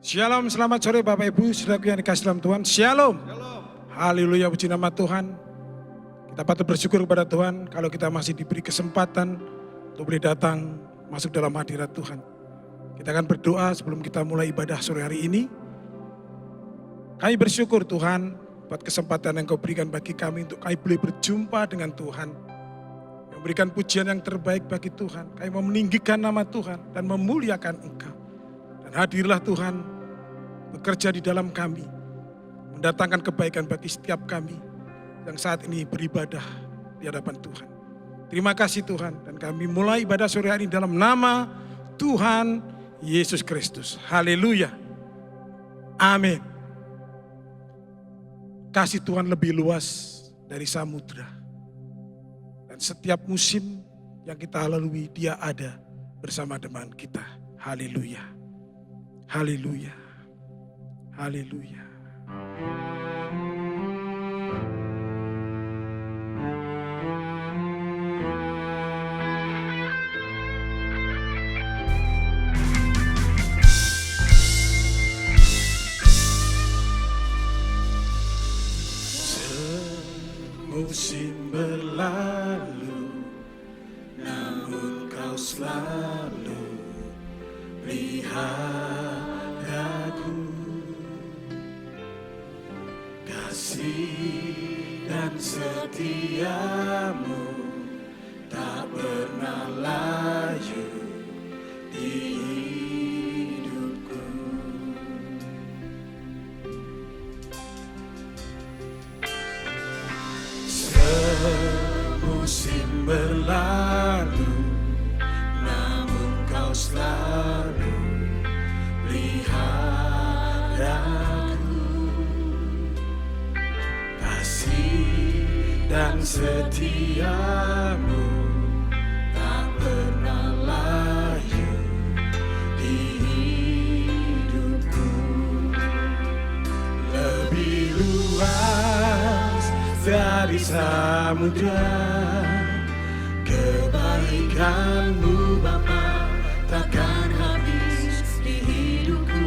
Shalom, selamat sore Bapak Ibu, saudaraku yang dikasih dalam Tuhan. Shalom. Haleluya, puji nama Tuhan. Kita patut bersyukur kepada Tuhan kalau kita masih diberi kesempatan untuk boleh datang masuk dalam hadirat Tuhan. Kita akan berdoa sebelum kita mulai ibadah sore hari ini. Kami bersyukur Tuhan buat kesempatan yang Kau berikan bagi kami untuk kami boleh berjumpa dengan Tuhan. Memberikan pujian yang terbaik bagi Tuhan. Kami mau meninggikan nama Tuhan dan memuliakan Engkau. Dan hadirlah Tuhan bekerja di dalam kami, mendatangkan kebaikan bagi setiap kami yang saat ini beribadah di hadapan Tuhan. Terima kasih Tuhan, dan kami mulai ibadah sore hari ini dalam nama Tuhan Yesus Kristus. Haleluya. Amin. Kasih Tuhan lebih luas dari samudra. Dan setiap musim yang kita lalui, Dia ada bersama dengan kita. Haleluya. Haleluya. Haleluya. Musim berlalu, namun Kau selalu peliharaku. Kasih dan setiamu tak pernah layu di hidupku. Semusim berlalu, namun Kau selalu peliharaku. Kasih dan setiamu tak pernah layu di hidupku. Lebih luas dari samudra, kebaikan-Mu Bapa takkan habis di hidupku.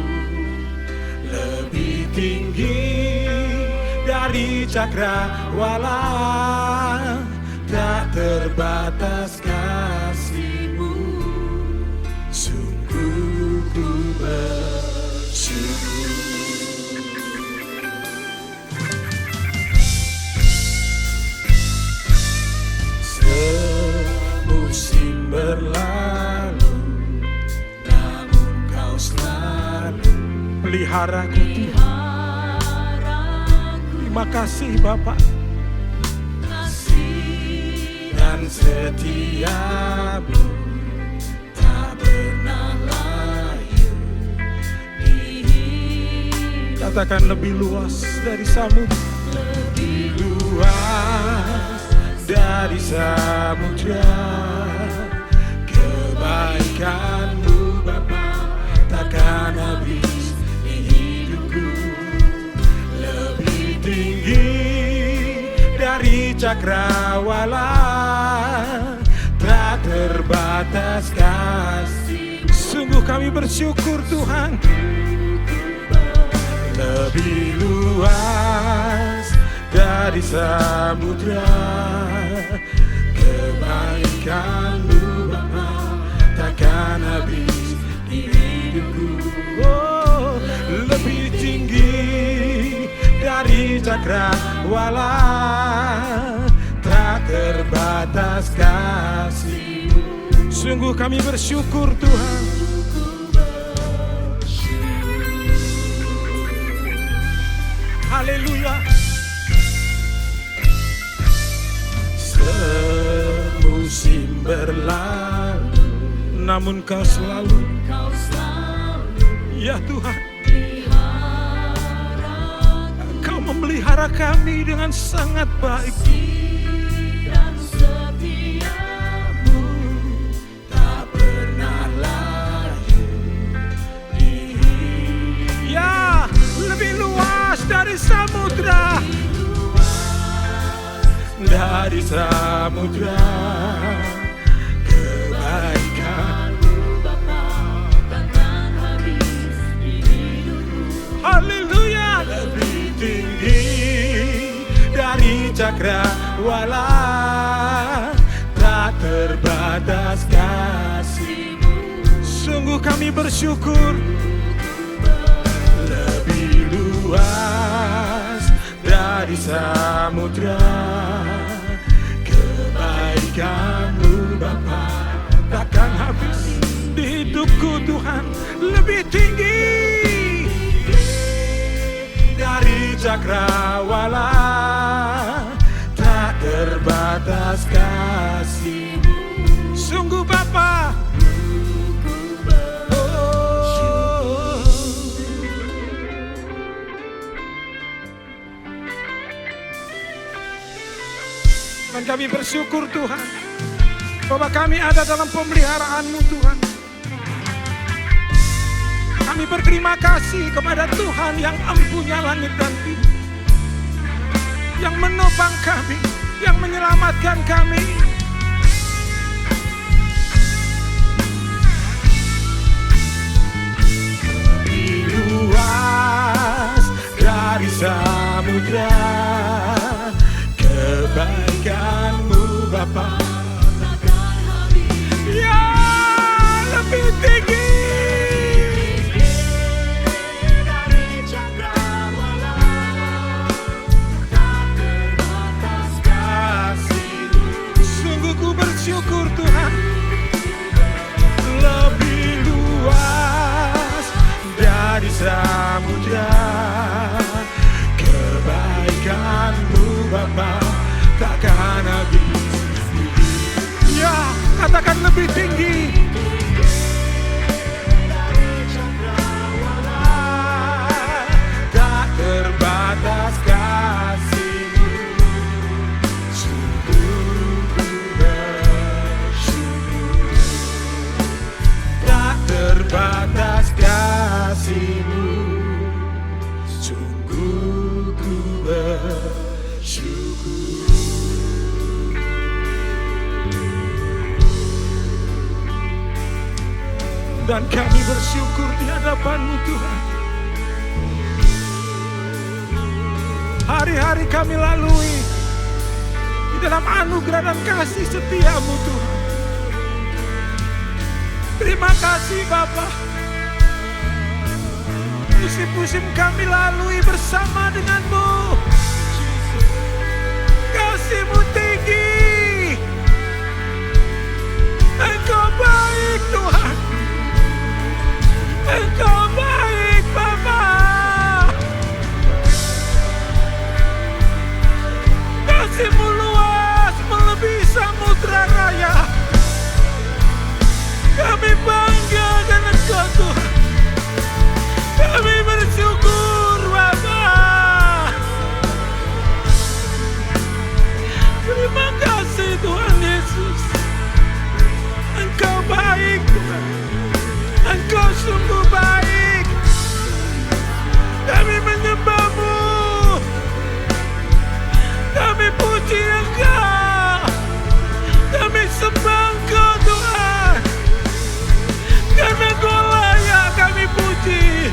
Lebih tinggi dari cakrawala, tak terbatas kasih-Mu. Sungguh ku bersyukur. Semusim berlalu, namun Kau selalu peliharaku. Terima kasih Bapak. Kasih dan setiamu tak pernah layu di hidupku. Katakan lebih luas dari samudra. Lebih luas dari samudra, kebaikan-Mu Bapa takkan habis di hidupku. Lebih tinggi dari cakrawala, tak terbatas kasih. Sungguh kami bersyukur Tuhan. Lebih luas dari samudra, kebaikan-Mu Bapa takkan habis di hidupku. Oh, lebih tinggi dari cakrawala, tak terbatas kasih-Mu. Sungguh kami bersyukur Tuhan. Haleluya. Semusim berlalu, namun Kau selalu, ya Tuhan, Kau memelihara kami dengan sangat baik. Dan setiamu tak pernah layu di hidupku. Ya, lebih luas dari samudra. Dari samudra, kebaikan-Mu Bapa takkan habis di hidupku. cakrawala, tak terbatas kasih-Mu. Sungguh kami bersyukur, lebih luas dari samudra. Kebaikan-Mu Bapa takkan habis di hidupku Tuhan, lebih tinggi dari cakrawala, tak terbatas kasih-Mu. Sungguh Bapa, dan kami bersyukur Tuhan, bahwa kami ada dalam pemeliharaan-Mu Tuhan. Kami berterima kasih kepada Tuhan yang empunya langit dan bumi, yang menopang kami, yang menyelamatkan kami. Lebih luas dari samudra, kebaikan-Mu Bapa takkan habis. Ya, lebih tinggi dari cakrawala, tak terbatas kasih-Mu. Sungguh ku bersyukur Tuhan, lebih luas dari samudra, kebaikan-Mu Bapa takkan habis. Ya, katakan lebih tinggi dari cakrawala, tak terbatas kasih-Mu. Sungguh ku bersyukur, tak terbatas kasih-Mu. Sungguh ku bersyukur. Dan kami bersyukur di hadapan-Mu Tuhan. Hari-hari kami lalui di dalam anugerah dan kasih setia-Mu Tuhan. Terima kasih Bapa. Musim-musim kami lalui bersama dengan-Mu. Kasih-Mu tinggi. Engkau baik Tuhan. Engkau baik Bapa. Kasih-Mu luas melebihi samudra raya. Kami bangga dengan Engkau Tuhan. Kami bersyukur Bapa. Terima kasih Tuhan Yesus. Engkau baik Tuhan. Engkau sungguh baik. Kami menyembah-Mu. Kami puji Engkau. Kami sembah Engkau Tuhan. Karena Engkau layak kami puji.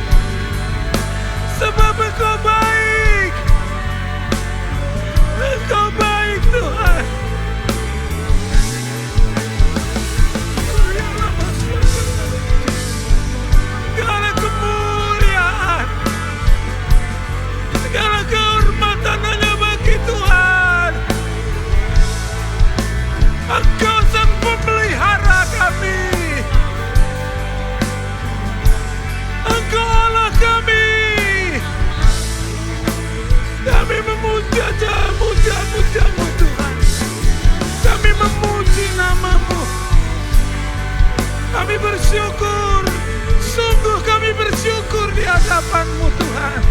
Sebab Engkau baik. Engkau baik Tuhan. Segala kemuliaan, segala kehormatan hanya bagi Tuhan. Engkau sang pemelihara kami. Engkau Allah kami. Kami memuja-Mu Tuhan. Kami memuji nama-Mu. Kami bersyukur. Sungguh kami bersyukur di hadapan-Mu Tuhan.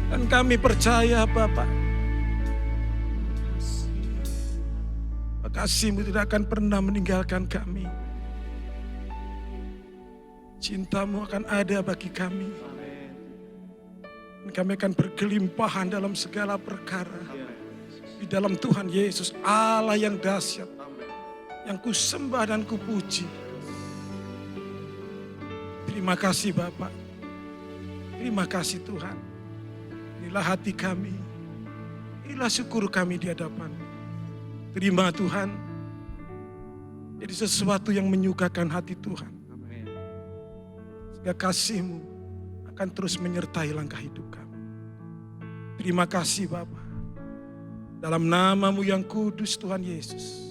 Dan kami percaya Bapa, kasih-Mu tidak akan pernah meninggalkan kami. Cinta-Mu akan ada bagi kami. Dan kami akan berkelimpahan dalam segala perkara. Di dalam Tuhan Yesus, Allah yang dahsyat. yang ku sembah dan ku puji. Terima kasih Bapak. Terima kasih Tuhan. Inilah hati kami. Inilah syukur kami di hadapan. Terima Tuhan. Jadi sesuatu yang menyukakan hati Tuhan. Sehingga kasih-Mu akan terus menyertai langkah hidup kami. Terima kasih Bapa. Dalam nama-Mu yang kudus Tuhan Yesus.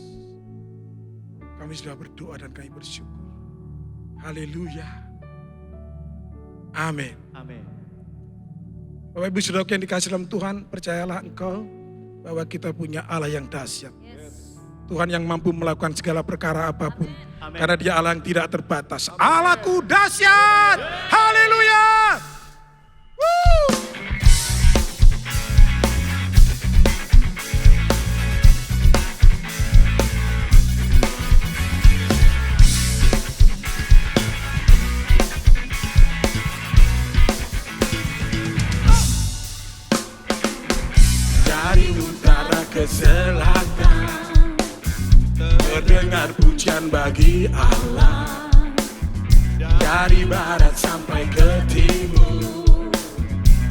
Kami sudah berdoa dan kami bersyukur. Haleluya. Amin. Amin. Bapak Ibu Saudara yang dikasihi dalam Tuhan, percayalah engkau bahwa kita punya Allah yang dahsyat. Tuhan yang mampu melakukan segala perkara apapun. Amin. Karena Dia Allah yang tidak terbatas. Allahku dahsyat. Haleluya. Dari utara ke selatan terdengar pujian bagi Allah. Dari barat sampai ke timur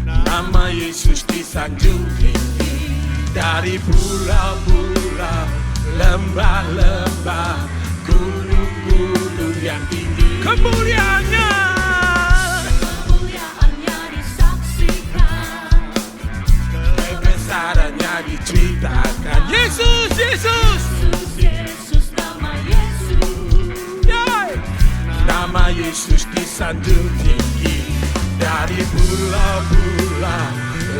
nama Yesus disanjung tinggi. Dari pulau-pulau, lembah-lembah, gunung-gunung yang tinggi, kemuliaannya kebesarannya diceritakan. Yesus, Yesus, Yesus, nama Yesus. Nama Yesus disanjung tinggi. Dari pulau-pulau,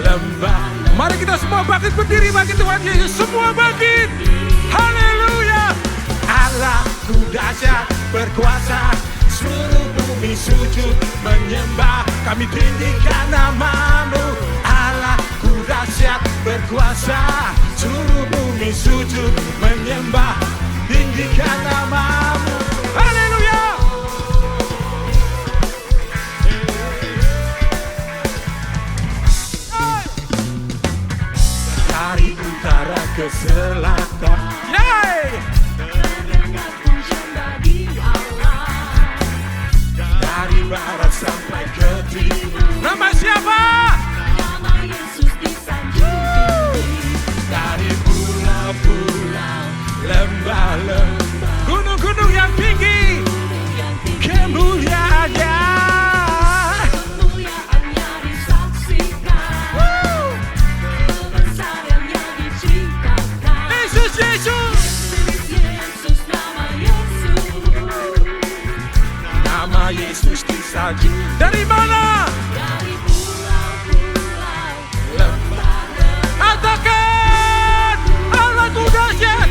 lembah. Mari kita semua bangkit berdiri bagi Tuhan Yesus. Semua bangkit. Haleluya. Allahku dahsyat berkuasa. Seluruh bumi sujud menyembah. Kami tinggikan nama-Mu. Allahku dahsyat berkuasa. Seluruh bumi sujud menyembah. Tinggikan nama-Mu. Haleluya. Dari utara ke selatan. Terdengar pujian bagi Allah. Dari barat sampai ke timur. Nama siapa? Nama Yesus disanjung tinggi. Dari pulau-pulau, lembah-lembah, gunung-gunung yang tinggi, kemuliaannya. Kemuliaannya disaksikan. Kebesarannya diceritakan. Yesus, Yesus. Yesus, nama Yesus. Nama Yesus disanjung. Dari mana? Dari pulau-pulau, lembah-lembah. Katakan, Allahku dahsyat.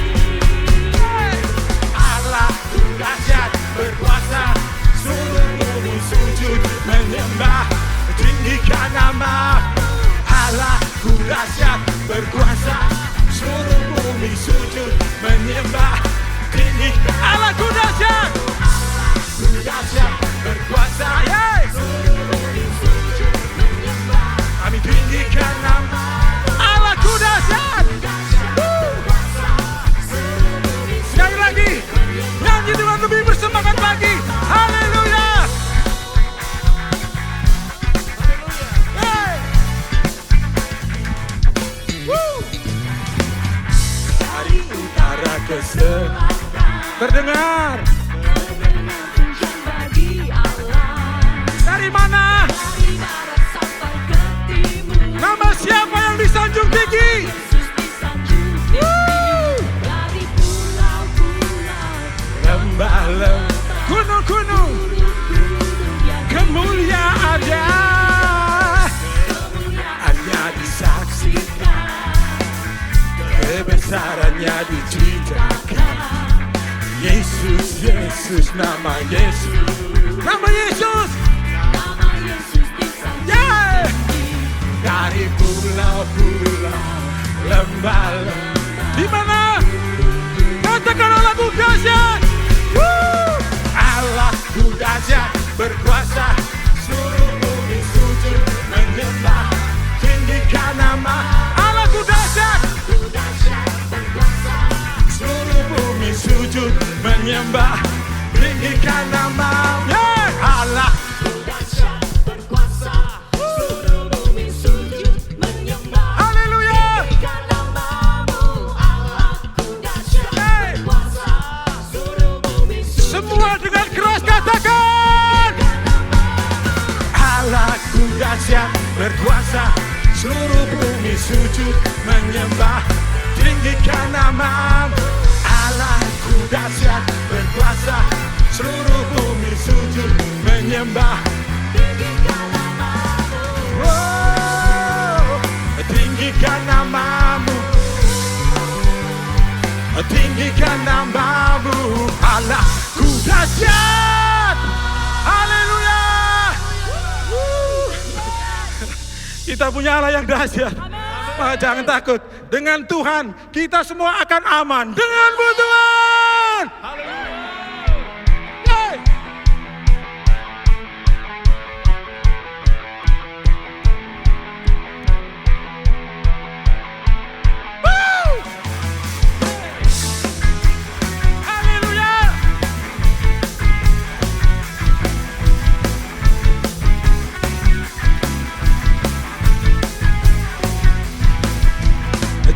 Allahku dahsyat berkuasa. Seluruh bumi sujud menyembah. Tinggikan nama. Allahku dahsyat berkuasa. Seluruh bumi sujud menyembah. Tinggikan Allahku dahsyat. Allahku dahsyat berkuasa. Seluruh bumi sujud menyembah. Kami tinggikan nama. Allahku dahsyat. Sekali lagi, nyanyi dengan lebih bersemangat lagi. Haleluya. Hey. Woo. Dari utara ke selatan terdengar. Terdengar pujian bagi Allah. Dari mana? Dari barat sampai ke timur. Nama siapa yang disanjung tinggi? Yesus disanjung tinggi. Dari pulau-pulau, Lembah-lembah, gunung-gunung, gunung yang kemuliaannya. Hanya disaksikan, kebesarannya diceritakan. Yesus, Yesus, nama Yesus. Nama Yesus. nama Yesus disanjung Yeah. tinggi. Dari pulau-pulau, lembah-lembah. Di mana? Katakan Allahku dahsyat. Allahku dahsyat berkuasa. Seluruh bumi sujud menyembah. Tinggikan nama. Allahku dahsyat. Seluruh bumi sujud menyembah, tinggikan nama-Nya. Allah Dahsyat berkuasa, seluruh bumi sujud menyembah. Haleluya. Tinggikan namamu, Allahku dahsyat berkuasa, seluruh bumi sujud. Semua dengan keras katakan, Allahku dahsyat berkuasa, seluruh bumi sujud menyembah, tinggikan nama-Mu. Allahku dahsyat berkuasa, seluruh bumi sujud menyembah, Tinggikan namamu, oh, tinggikan nama-Mu, tinggikan nama-Mu. Allahku dahsyat. Haleluya. Kita punya Allah yang dahsyat. Maka jangan takut. Dengan Tuhan kita semua akan aman. Denganmu Tuhan. Yeay. Woo. Haleluya.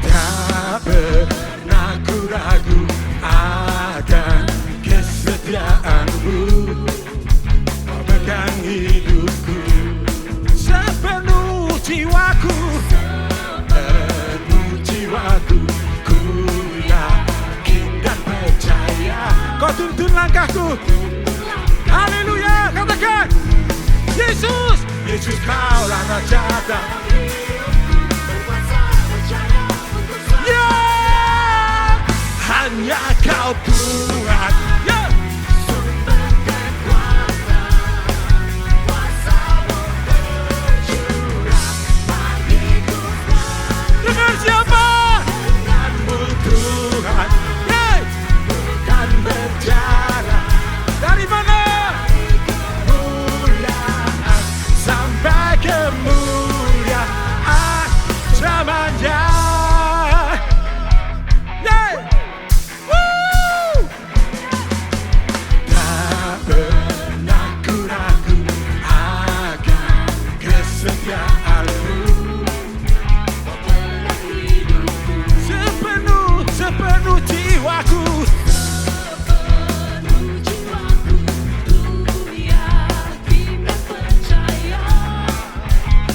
Tak pernah ku ragu akan kesetiaan-Mu. Kau pegang hidupku sepenuh jiwaku, sepenuh jiwaku. Ku yakin dan percaya Kau tuntun langkahku. Haleluya, katakan Yesus, Yesus Kaulah Raja dalam berkuasa, percaya untuk selalu. ya, hanya Kau Tuhan ya. Sumber kekuatan, kuasa-Mu tercurah bagiku sekarang. Dengan siapa? Denganmu Tuhan. Yeay. Bukan berjalan dari mana? Kemuliaan sampai kemuliaan zamannya. Yeay. Woo. Tak pernah ku ragu akan kesetiaan-Mu. Sepenuh jiwaku. Sepenuh jiwaku, ku yakin dan percaya.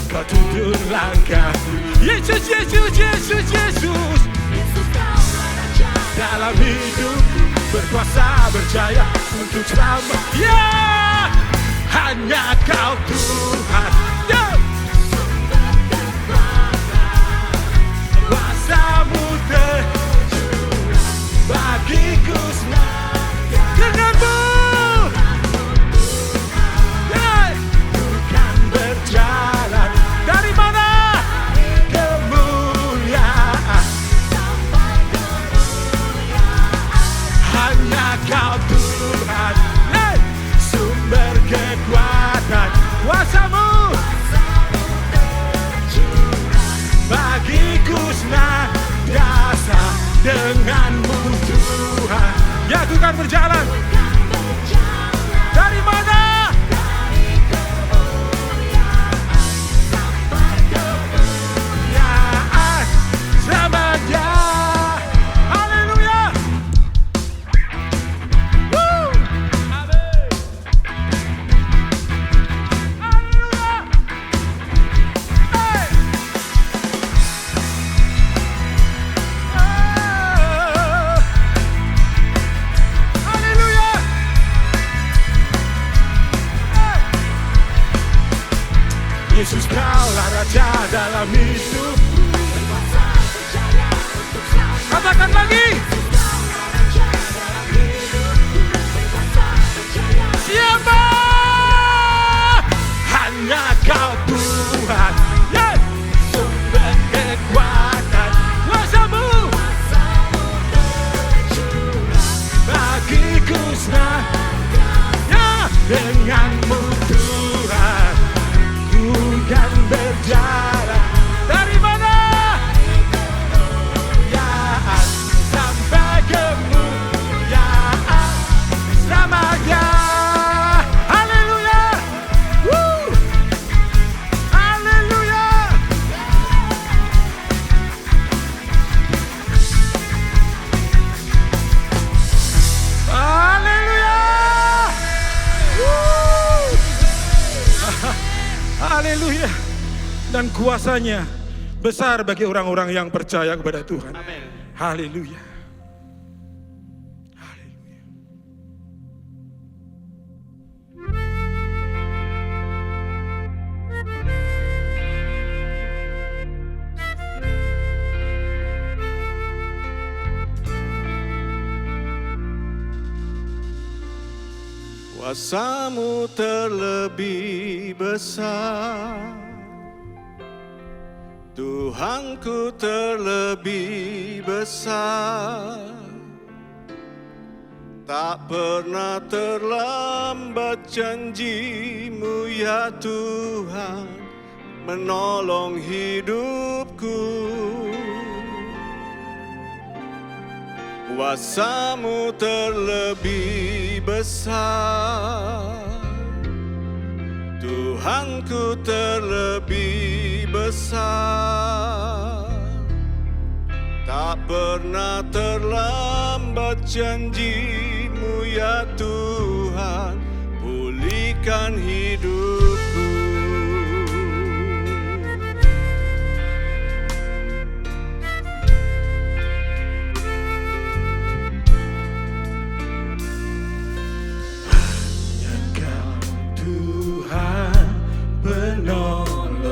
Kau tuntun langkahku. Yesus, Yesus, Yesus, Yesus. Yesus Kaulah Raja Dalam hidup berkuasa berjaya untuk selamat. Ya, hanya Kau Tuhan. Ya, sumber kekuatan, kuasa-Mu tercurah bagiku selamanya. Denganmu, ya, bukan berjalan dari mana? Kemuliaan sampai kemuliaan. hanya Kau Tuhan. Hey! Sumber kekuatan, kuasa-Mu bagiku senantiasa. Denganmu Tuhan, ya aku kan berjalan. Dari mana? Kemuliaan zamannya. Haleluya. Woo. Amin. Haleluya. Hey. Haleluya. Yesus Kaulah Raja dalam hidup. Katakan lagi. Siapa? Hanya Kau Tuhan. Yeah. Sumber kekuatan, kuasa-Mu bagiku senantiasa. Denganmu Tuhan, ku kan berjalan. Dari mana? Kemuliaan sampai kemuliaan Haleluya. Dan kuasanya besar bagi orang-orang yang percaya kepada Tuhan. Haleluya. Haleluya. Kuasamu terlebih besar, Tuhanku terlebih besar. Tak pernah terlambat janji-Mu ya Tuhan, menolong hidupku. Kuasamu terlebih besar, Tuhanku terlebih besar. Tak pernah terlambat janji-Mu ya Tuhan, pulihkan hidupku. Tuhan penolongku,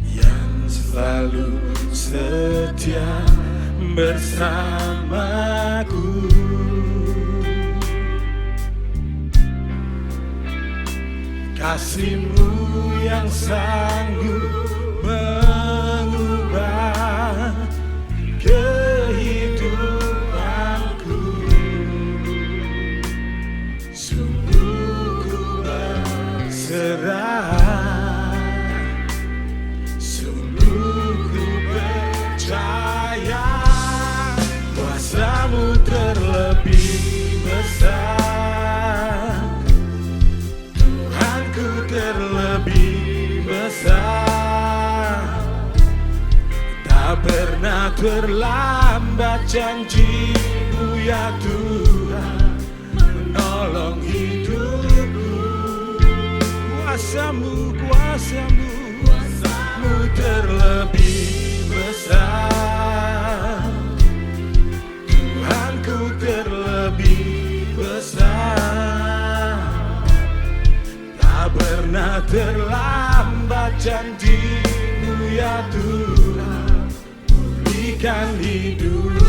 yang selalu setia bersamaku. Kasih-Mu yang sanggup mengubah kehidupanku. Sungguh ku berserah, sungguh ku percaya. Kuasa-Mu terlebih besar, Tuhanku terlebih besar. Tak pernah terlambat janji-Mu ya Tuhan, menolong hidupku. Kuasa-Mu, kuasa-Mu, kuasa-Mu terlebih besar, Tuhanku terlebih besar. Tak pernah terlambat janji-Mu ya Tuhan, pulihkan hidupku.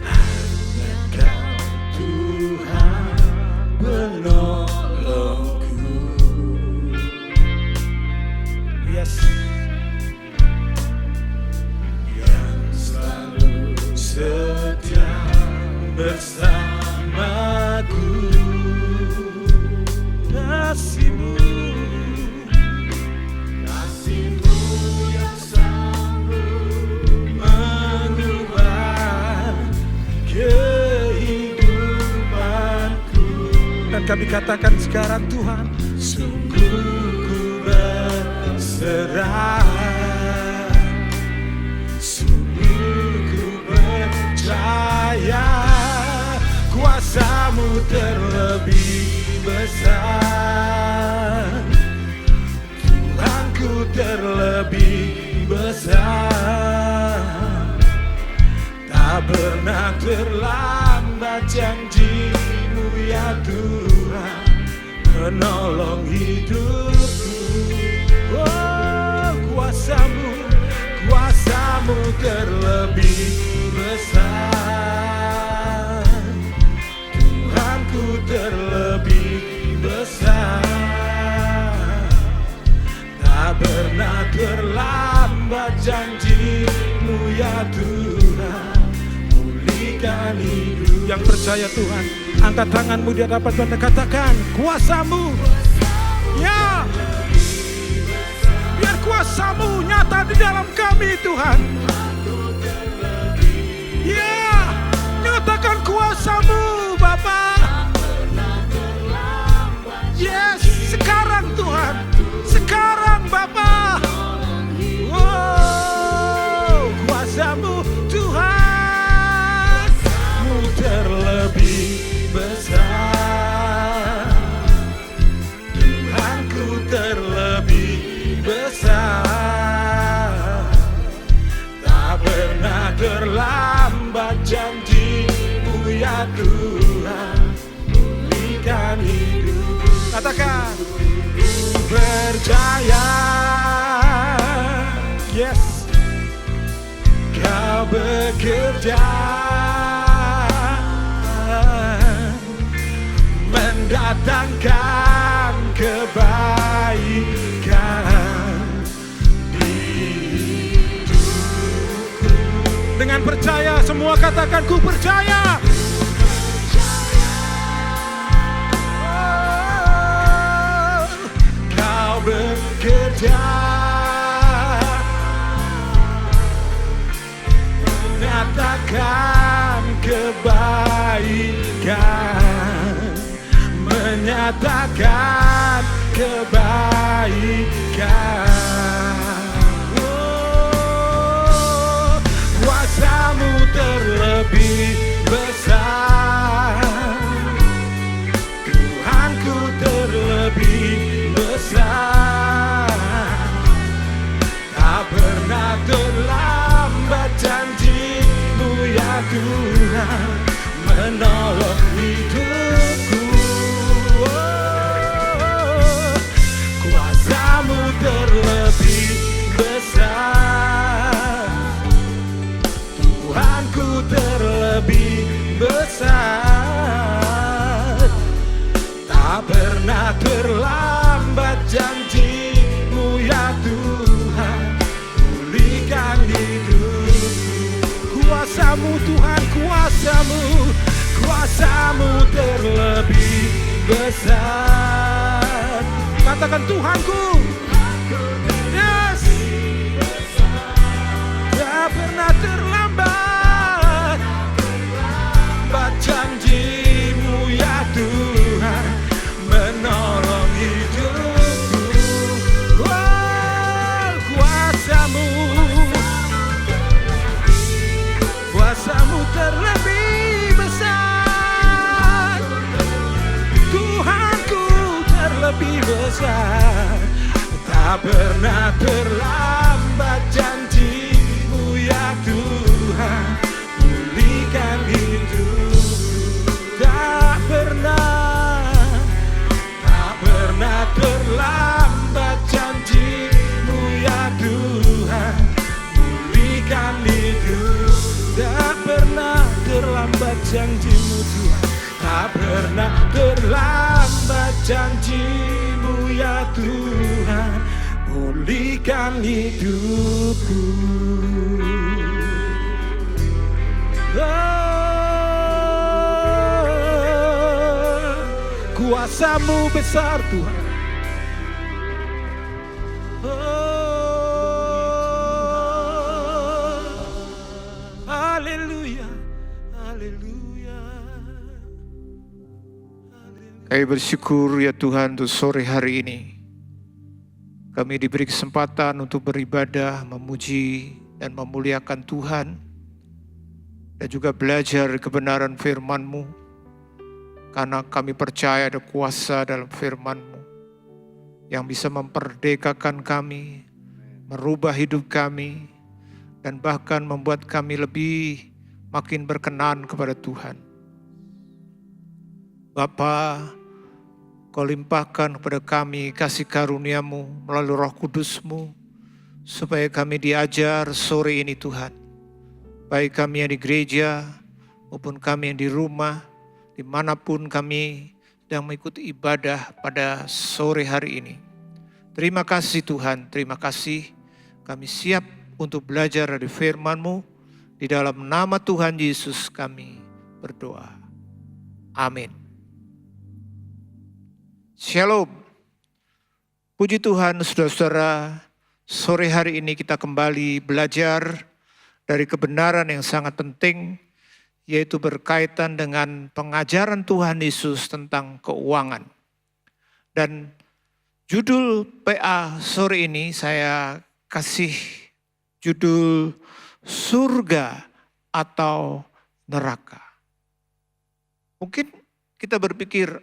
Hanya Kau Tuhan penolongku. Yes. Yang selalu setia bersamaku. Kasih-Mu, kasih-Mu yang sanggup mengubah kehidupanku. Dan kami katakan sekarang Tuhan, sungguh ku berserah, sungguh ku percaya. Kuasa-Mu terlebih besar, Tuhanku terlebih besar. Tak pernah terlambat janji-Mu ya Tuhan, menolong hidupku. Oh, kuasa-Mu, kuasa-Mu terlebih besar, Tuhanku terlebih besar. Tak pernah terlambat janji-Mu ya Tuhan, pulihkan hidup. Yang percaya Tuhan, angkat tanganmu di hadapan Tuhan dan katakan, kuasa-Mu, ya, biar kuasa-Mu nyata di dalam kami Tuhan. Ya, nyatakan kuasa-Mu Bapa. Yes, sekarang besar, Tuhanku terlebih besar. Tak pernah terlambat janji-Mu ya Tuhan, pulihkan hidup. Katakan, ku percaya, yes, Kau bekerja mendatangkan kebaikan di hidupku. Dengan percaya semua katakan, ku percaya. Oh, Kau bekerja menyatakan kebaikan, menyatakan kebaikan. Oh, kuasa-Mu terlebih besar, Tuhanku terlebih besar. Tak pernah terlambat janji-Mu ya Tuhan, menolong hidupku. Oh, kuasa-Mu terlebih besar, Tuhanku terlebih besar. Tak pernah terlambat janji-Mu ya Tuhan, pulihkan hidupku. Kuasa-Mu Tuhan, kuasa-Mu, kuasa-Mu terlebih besar. Katakan, Tuhanku, yes, tak pernah terlambat, janji-Mu ya Tuhan, menolong hidupku. Oh, kuasa-Mu, kuasa-Mu terlebih besar, Tuhanku terlebih besar. Tak pernah terlambat janji-Mu ya Tuhan, pulihkan hidupku. Tak pernah terlambat janji-Mu ya Tuhan, pulihkan hidup. Tak pernah terlambat janji-Mu Tuhan, tak pernah terlambat janji-Mu ya Tuhan, pulihkan hidupku. Oh, kuasa-Mu besar Tuhan. Oh, haleluya, haleluya. Kami bersyukur ya Tuhan untuk sore hari ini. Kami diberi kesempatan untuk beribadah, memuji dan memuliakan Tuhan. Dan juga belajar kebenaran firman-Mu. Karena kami percaya ada kuasa dalam firman-Mu yang bisa memperdekakan kami, merubah hidup kami, dan bahkan membuat kami lebih makin berkenan kepada Tuhan. Bapa, Kau limpahkan kepada kami kasih karunia-Mu melalui Roh Kudus-Mu, supaya kami diajar sore ini Tuhan. Baik kami yang di gereja, maupun kami yang di rumah, dimanapun kami sedang mengikuti ibadah pada sore hari ini. Terima kasih Tuhan, terima kasih. Kami siap untuk belajar dari firman-Mu. Di dalam nama Tuhan Yesus kami berdoa. Amin. Shalom. Puji Tuhan saudara-saudara, sore hari ini kita kembali belajar dari kebenaran yang sangat penting, yaitu berkaitan dengan pengajaran Tuhan Yesus tentang keuangan. Dan judul PA sore ini saya kasih judul surga atau neraka. Mungkin kita berpikir,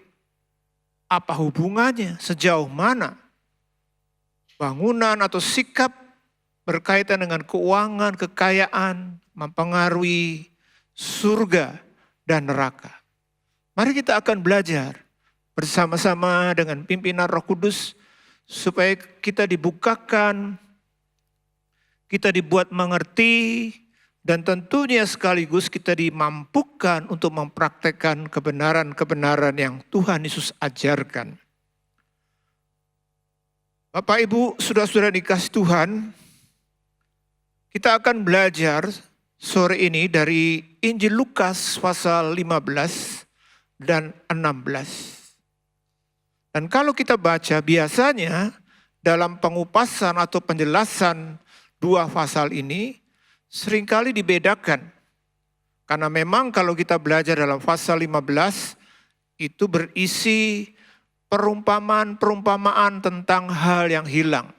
apa hubungannya, sejauh mana bangunan atau sikap berkaitan dengan keuangan, kekayaan, mempengaruhi surga dan neraka. Mari kita akan belajar bersama-sama dengan pimpinan Roh Kudus supaya kita dibukakan, kita dibuat mengerti, dan tentunya sekaligus kita dimampukan untuk mempraktekkan kebenaran-kebenaran yang Tuhan Yesus ajarkan. Bapak, Ibu, saudara-saudara dikasih Tuhan, kita akan belajar sore ini dari Injil Lukas pasal 15 dan 16. Dan kalau kita baca biasanya dalam pengupasan atau penjelasan dua pasal ini, seringkali dibedakan. Karena memang kalau kita belajar dalam pasal 15, itu berisi perumpamaan-perumpamaan tentang hal yang hilang.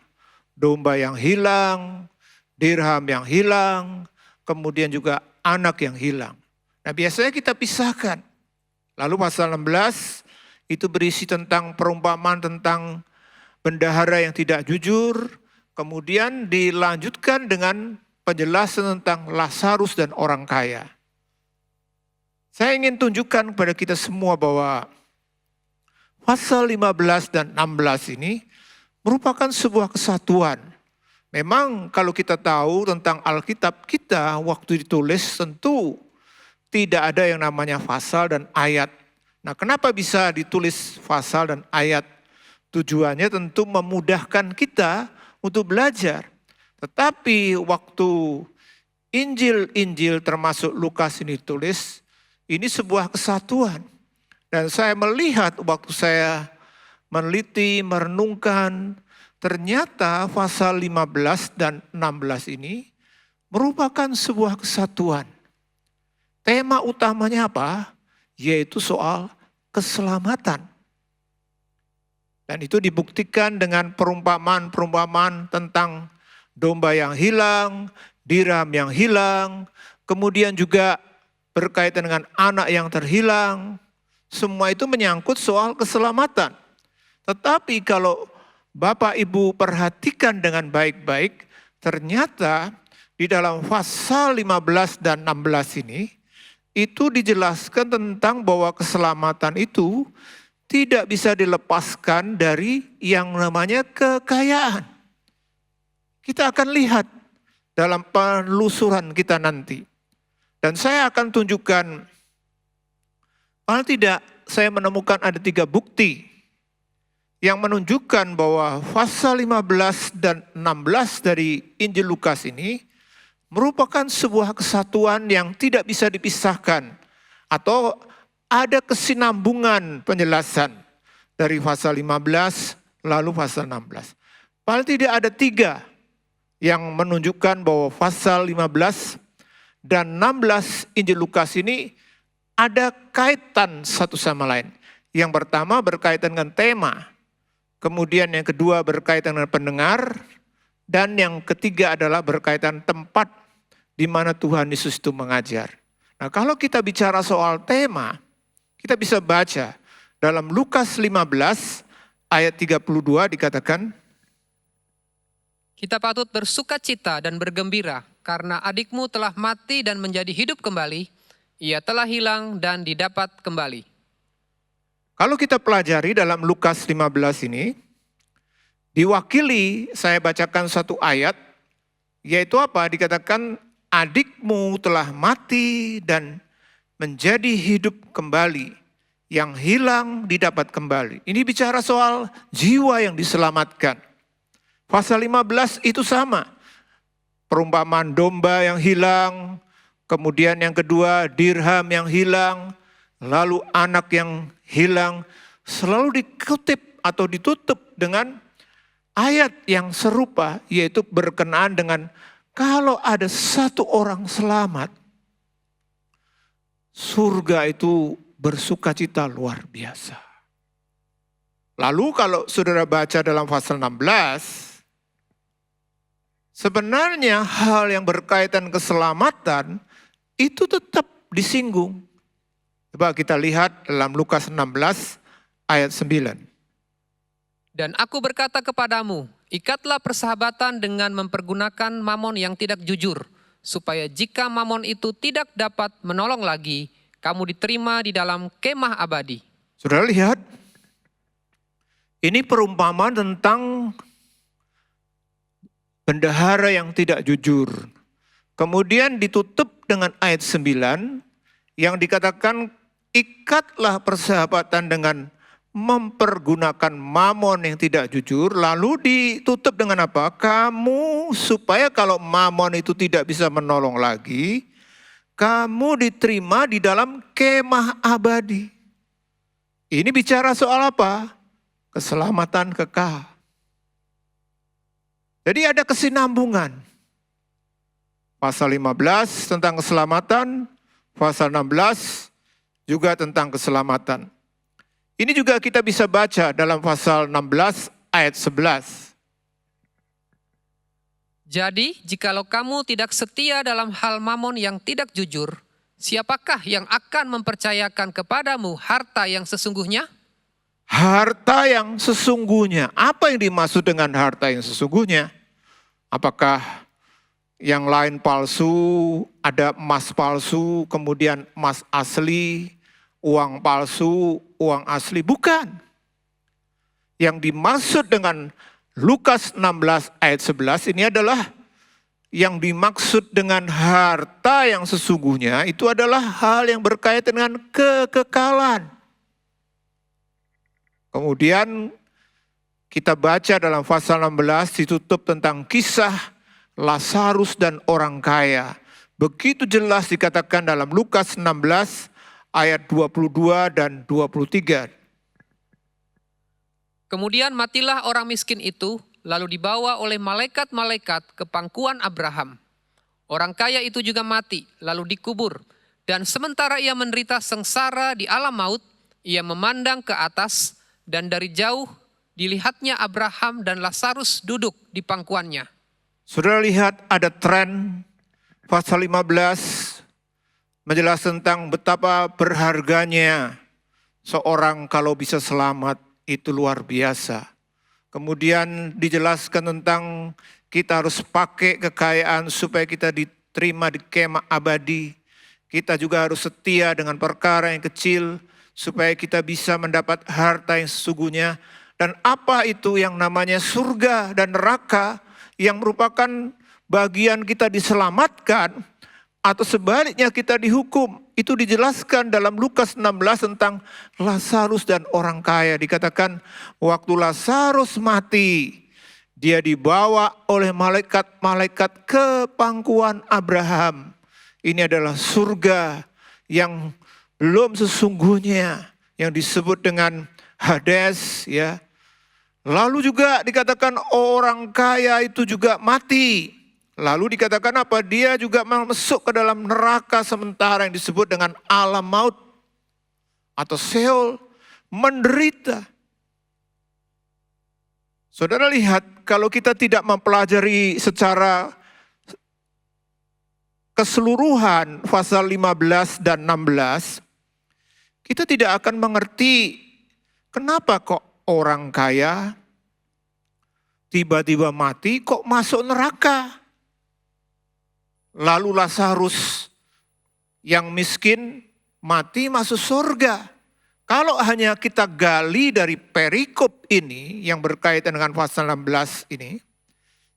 Domba yang hilang, dirham yang hilang, kemudian juga anak yang hilang. Nah biasanya kita pisahkan. Lalu pasal 16 itu berisi tentang perumpamaan tentang bendahara yang tidak jujur, kemudian dilanjutkan dengan penjelasan tentang Lazarus dan orang kaya. Saya ingin tunjukkan kepada kita semua bahwa pasal 15 dan 16 ini merupakan sebuah kesatuan. Memang kalau kita tahu tentang Alkitab kita waktu ditulis tentu tidak ada yang namanya pasal dan ayat. Nah, kenapa bisa ditulis pasal dan ayat? Tujuannya tentu memudahkan kita untuk belajar. Tetapi waktu Injil-Injil termasuk Lukas ini tulis, ini sebuah kesatuan. Dan saya melihat waktu saya meneliti, merenungkan, ternyata pasal 15 dan 16 ini merupakan sebuah kesatuan. Tema utamanya apa? Yaitu soal keselamatan. Dan itu dibuktikan dengan perumpamaan-perumpamaan tentang domba yang hilang, dirham yang hilang, kemudian juga berkaitan dengan anak yang terhilang. Semua itu menyangkut soal keselamatan. Tetapi kalau Bapak Ibu perhatikan dengan baik-baik, ternyata di dalam pasal 15 dan 16 ini, itu dijelaskan tentang bahwa keselamatan itu tidak bisa dilepaskan dari yang namanya kekayaan. Kita akan lihat dalam penelusuran kita nanti. Dan saya akan tunjukkan, paling tidak saya menemukan ada 3 bukti yang menunjukkan bahwa pasal 15 dan 16 dari Injil Lukas ini merupakan sebuah kesatuan yang tidak bisa dipisahkan. Atau ada kesinambungan penjelasan dari pasal 15 lalu pasal 16. Paling tidak ada 3 yang menunjukkan bahwa pasal 15 dan 16 Injil Lukas ini ada kaitan satu sama lain. Yang pertama berkaitan dengan tema, kemudian yang kedua berkaitan dengan pendengar, dan yang ketiga adalah berkaitan tempat di mana Tuhan Yesus itu mengajar. Nah kalau kita bicara soal tema, kita bisa baca dalam Lukas 15 ayat 32 dikatakan, Kita patut bersukacita dan bergembira karena adikmu telah mati dan menjadi hidup kembali. Ia telah hilang dan didapat kembali. Kalau kita pelajari dalam Lukas 15 ini, diwakili saya bacakan satu ayat, yaitu apa? Dikatakan adikmu telah mati dan menjadi hidup kembali. Yang hilang didapat kembali. Ini bicara soal jiwa yang diselamatkan. Pasal 15 itu sama. Perumpamaan domba yang hilang, kemudian yang kedua dirham yang hilang, lalu anak yang hilang, selalu dikutip atau ditutup dengan ayat yang serupa, yaitu berkenaan dengan kalau ada satu orang selamat, surga itu bersukacita luar biasa. Lalu kalau saudara baca dalam pasal 16, sebenarnya hal yang berkaitan keselamatan itu tetap disinggung. Coba kita lihat dalam Lukas 16 ayat 9. Dan aku berkata kepadamu, ikatlah persahabatan dengan mempergunakan mamon yang tidak jujur, supaya jika mamon itu tidak dapat menolong lagi, kamu diterima di dalam kemah abadi. Saudara lihat, ini perumpamaan tentang bendahara yang tidak jujur. Kemudian ditutup dengan ayat 9 yang dikatakan ikatlah persahabatan dengan mempergunakan mamon yang tidak jujur. Lalu ditutup dengan apa? Kamu supaya kalau mamon itu tidak bisa menolong lagi, kamu diterima di dalam kemah abadi. Ini bicara soal apa? Keselamatan kekal. Jadi ada kesinambungan. Pasal 15 tentang keselamatan, pasal 16 juga tentang keselamatan. Ini juga kita bisa baca dalam pasal 16 ayat 11. Jadi, jikalau kamu tidak setia dalam hal mamon yang tidak jujur, siapakah yang akan mempercayakan kepadamu harta yang sesungguhnya? Harta yang sesungguhnya. Apa yang dimaksud dengan harta yang sesungguhnya? Apakah yang lain palsu, ada emas palsu, kemudian emas asli, uang palsu, uang asli? Bukan. Yang dimaksud dengan Lukas 16 ayat 11 ini adalah yang dimaksud dengan harta yang sesungguhnya itu adalah hal yang berkaitan dengan kekekalan. Kemudian kita baca dalam pasal 16 ditutup tentang kisah Lazarus dan orang kaya. Begitu jelas dikatakan dalam Lukas 16 ayat 22 dan 23. Kemudian matilah orang miskin itu, lalu dibawa oleh malaikat-malaikat ke pangkuan Abraham. Orang kaya itu juga mati, lalu dikubur. Dan sementara ia menderita sengsara di alam maut, ia memandang ke atas, dan dari jauh dilihatnya Abraham dan Lazarus duduk di pangkuannya. Saudara lihat ada tren pasal 15 menjelaskan tentang betapa berharganya seorang kalau bisa selamat, itu luar biasa. Kemudian dijelaskan tentang kita harus pakai kekayaan supaya kita diterima di kemah abadi. Kita juga harus setia dengan perkara yang kecil supaya kita bisa mendapat harta yang sesungguhnya. Dan apa itu yang namanya surga dan neraka yang merupakan bagian kita diselamatkan atau sebaliknya kita dihukum. Itu dijelaskan dalam Lukas 16 tentang Lazarus dan orang kaya. Dikatakan waktu Lazarus mati, dia dibawa oleh malaikat-malaikat ke pangkuan Abraham. Ini adalah surga yang belum sesungguhnya, yang disebut dengan Hades, ya. Lalu juga dikatakan orang kaya itu juga mati. Lalu dikatakan apa? Dia juga masuk ke dalam neraka sementara yang disebut dengan alam maut atau Sheol, menderita. Saudara lihat, kalau kita tidak mempelajari secara keseluruhan pasal 15 dan 16, kita tidak akan mengerti kenapa kok orang kaya tiba-tiba mati kok masuk neraka. Lalu Lazarus yang miskin mati masuk surga. Kalau hanya kita gali dari perikop ini yang berkaitan dengan pasal 16 ini,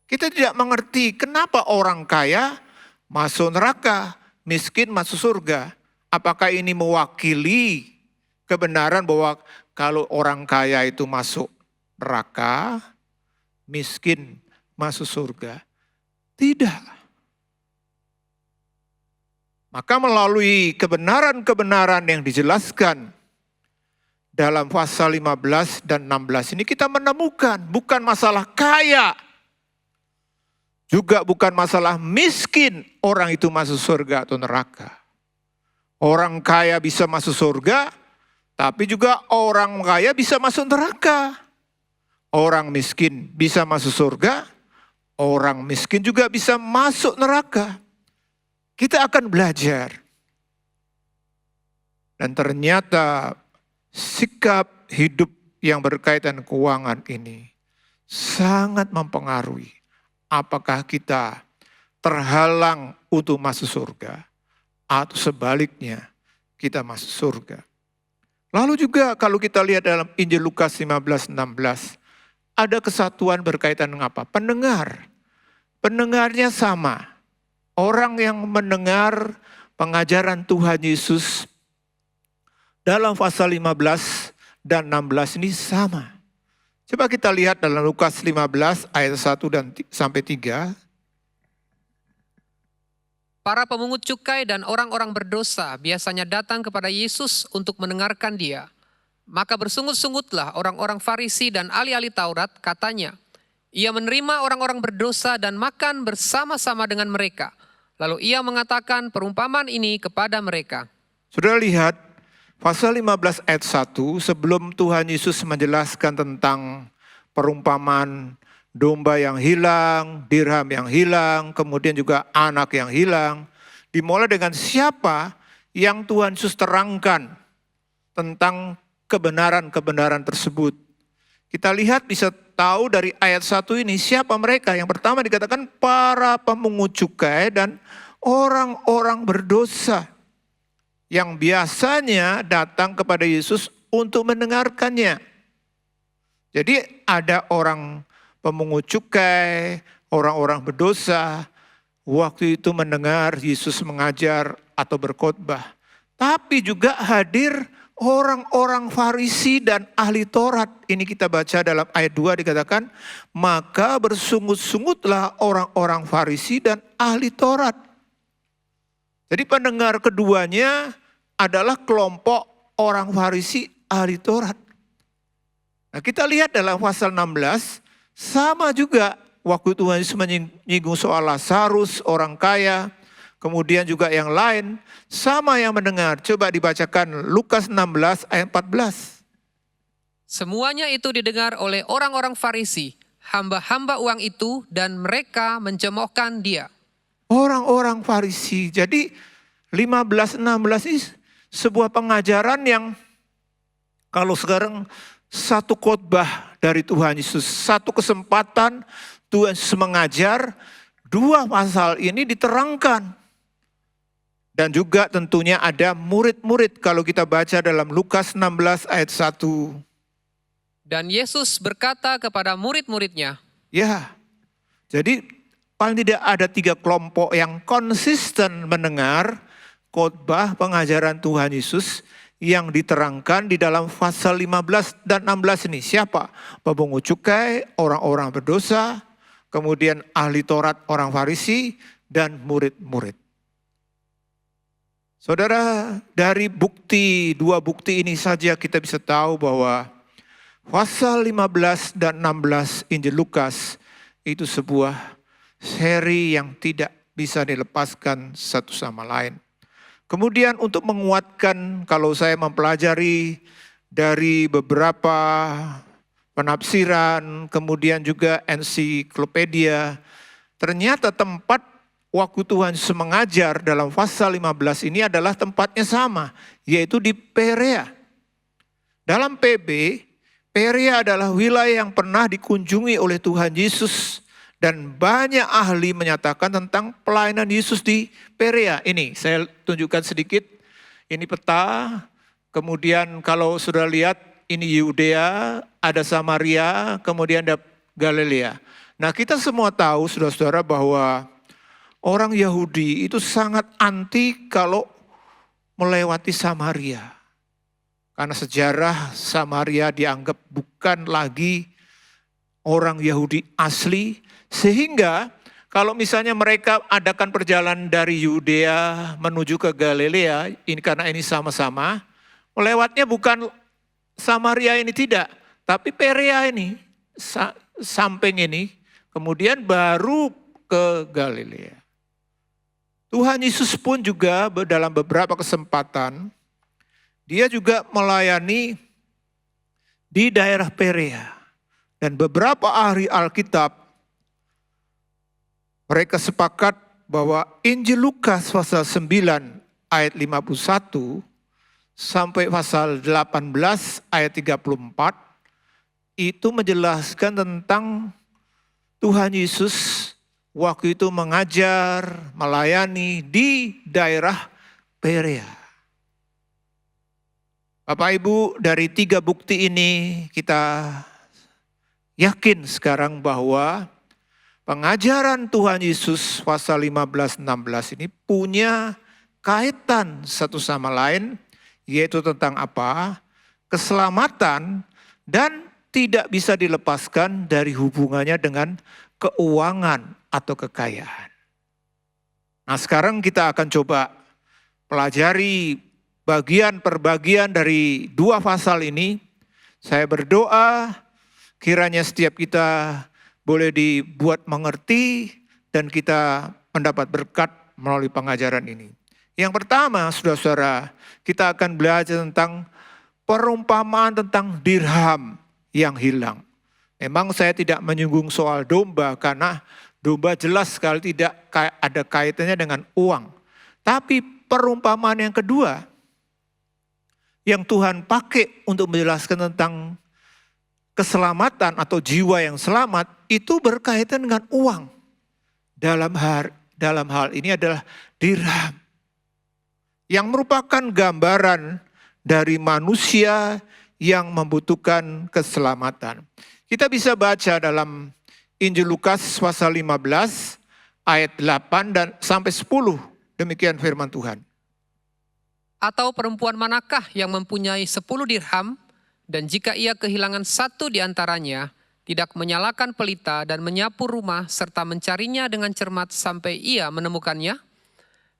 kita tidak mengerti kenapa orang kaya masuk neraka, miskin masuk surga. Apakah ini mewakili kebenaran bahwa kalau orang kaya itu masuk neraka, miskin masuk surga? Tidak. Maka melalui kebenaran-kebenaran yang dijelaskan dalam pasal 15 dan 16 ini kita menemukan bukan masalah kaya, juga bukan masalah miskin orang itu masuk surga atau neraka. Orang kaya bisa masuk surga, tapi juga orang kaya bisa masuk neraka. Orang miskin bisa masuk surga, orang miskin juga bisa masuk neraka. Kita akan belajar Dan ternyata sikap hidup yang berkaitan keuangan ini sangat mempengaruhi apakah kita terhalang untuk masuk surga atau sebaliknya kita masuk surga. Lalu juga kalau kita lihat dalam Injil Lukas 15:16, ada kesatuan berkaitan dengan apa? Pendengar. Pendengarnya sama. Orang yang mendengar pengajaran Tuhan Yesus dalam pasal 15 dan 16 ini sama. Coba kita lihat dalam Lukas 15 ayat 1 dan sampai 3. Para pemungut cukai dan orang-orang berdosa biasanya datang kepada Yesus untuk mendengarkan dia. Maka bersungut-sungutlah orang-orang Farisi dan ahli-ahli Taurat, katanya, ia menerima orang-orang berdosa dan makan bersama-sama dengan mereka. Lalu ia mengatakan perumpamaan ini kepada mereka. Sudah lihat pasal 15 ayat 1 sebelum Tuhan Yesus menjelaskan tentang perumpamaan domba yang hilang, dirham yang hilang, kemudian juga anak yang hilang. Dimulai dengan siapa yang Tuhan Yesus terangkan tentang kebenaran-kebenaran tersebut. Kita lihat bisa tahu dari ayat 1 ini siapa mereka. Yang pertama dikatakan para pemungut cukai dan orang-orang berdosa yang biasanya datang kepada Yesus untuk mendengarkannya. Jadi ada orang pemungut cukai, orang-orang berdosa, waktu itu mendengar Yesus mengajar atau berkhotbah. Tapi juga hadir orang-orang Farisi dan ahli Taurat. Ini kita baca dalam ayat 2 dikatakan, maka bersungut-sungutlah orang-orang Farisi dan ahli Taurat. Jadi pendengar keduanya adalah kelompok orang Farisi ahli Taurat. Nah kita lihat dalam pasal 16, sama juga waktu Tuhan Yesus menyinggung soal Lazarus, orang kaya, kemudian juga yang lain, sama yang mendengar. Coba dibacakan Lukas 16 ayat 14. Semuanya itu didengar oleh orang-orang Farisi, hamba-hamba uang itu, dan mereka mencemoohkan dia. Orang-orang Farisi. Jadi 15-16 ini sebuah pengajaran yang kalau sekarang satu khotbah dari Tuhan Yesus, satu kesempatan Tuhan Yesus mengajar, dua pasal ini diterangkan. Dan juga tentunya ada murid-murid kalau kita baca dalam Lukas 16 ayat 1. Dan Yesus berkata kepada murid-muridnya, Ya, jadi paling tidak ada 3 kelompok yang konsisten mendengar khotbah pengajaran Tuhan Yesus yang diterangkan di dalam pasal 15 dan 16 ini. Siapa? Pemungut cukai, orang-orang berdosa, kemudian ahli Taurat, orang Farisi, dan murid-murid. Saudara, dari dua bukti ini saja kita bisa tahu bahwa pasal 15 dan 16 Injil Lukas itu sebuah seri yang tidak bisa dilepaskan satu sama lain. Kemudian untuk menguatkan, kalau saya mempelajari dari beberapa penafsiran, kemudian juga ensiklopedia, ternyata tempat waktu Tuhan Yesus mengajar dalam pasal 15 ini adalah tempatnya sama, yaitu di Perea. Dalam PB, Perea adalah wilayah yang pernah dikunjungi oleh Tuhan Yesus. Dan banyak ahli menyatakan tentang pelayanan Yesus di Perea. Ini saya tunjukkan sedikit, ini peta. Kemudian kalau sudah lihat, ini Yudea, ada Samaria, kemudian ada Galilea. Nah kita semua tahu saudara-saudara bahwa orang Yahudi itu sangat anti kalau melewati Samaria. Karena sejarah Samaria dianggap bukan lagi orang Yahudi asli. Sehingga kalau misalnya mereka adakan perjalanan dari Yudea menuju ke Galilea, ini karena ini sama-sama, melewatnya bukan Samaria ini tidak, tapi Perea ini, samping ini, kemudian baru ke Galilea. Tuhan Yesus pun juga dalam beberapa kesempatan, dia juga melayani di daerah Perea. Dan beberapa ahli Alkitab, mereka sepakat bahwa Injil Lukas pasal 9 ayat 51 sampai pasal 18 ayat 34 itu menjelaskan tentang Tuhan Yesus waktu itu mengajar, melayani di daerah Perea. Bapak Ibu, dari 3 bukti ini kita yakin sekarang bahwa pengajaran Tuhan Yesus pasal 15-16 ini punya kaitan satu sama lain, yaitu tentang apa? Keselamatan dan tidak bisa dilepaskan dari hubungannya dengan keuangan atau kekayaan. Nah, sekarang kita akan coba pelajari bagian per bagian dari 2 pasal ini. Saya berdoa kiranya setiap kita boleh dibuat mengerti dan kita mendapat berkat melalui pengajaran ini. Yang pertama, saudara-saudara, kita akan belajar tentang perumpamaan tentang dirham yang hilang. Memang saya tidak menyinggung soal domba karena domba jelas sekali tidak ada kaitannya dengan uang. Tapi perumpamaan yang kedua yang Tuhan pakai untuk menjelaskan tentang keselamatan atau jiwa yang selamat itu berkaitan dengan uang. Dalam hal ini adalah dirham. Yang merupakan gambaran dari manusia yang membutuhkan keselamatan. Kita bisa baca dalam Injil Lukas pasal 15 ayat 8 dan sampai 10. Demikian firman Tuhan. Atau perempuan manakah yang mempunyai 10 dirham, dan jika ia kehilangan 1 di antaranya, tidak menyalakan pelita dan menyapu rumah serta mencarinya dengan cermat sampai ia menemukannya?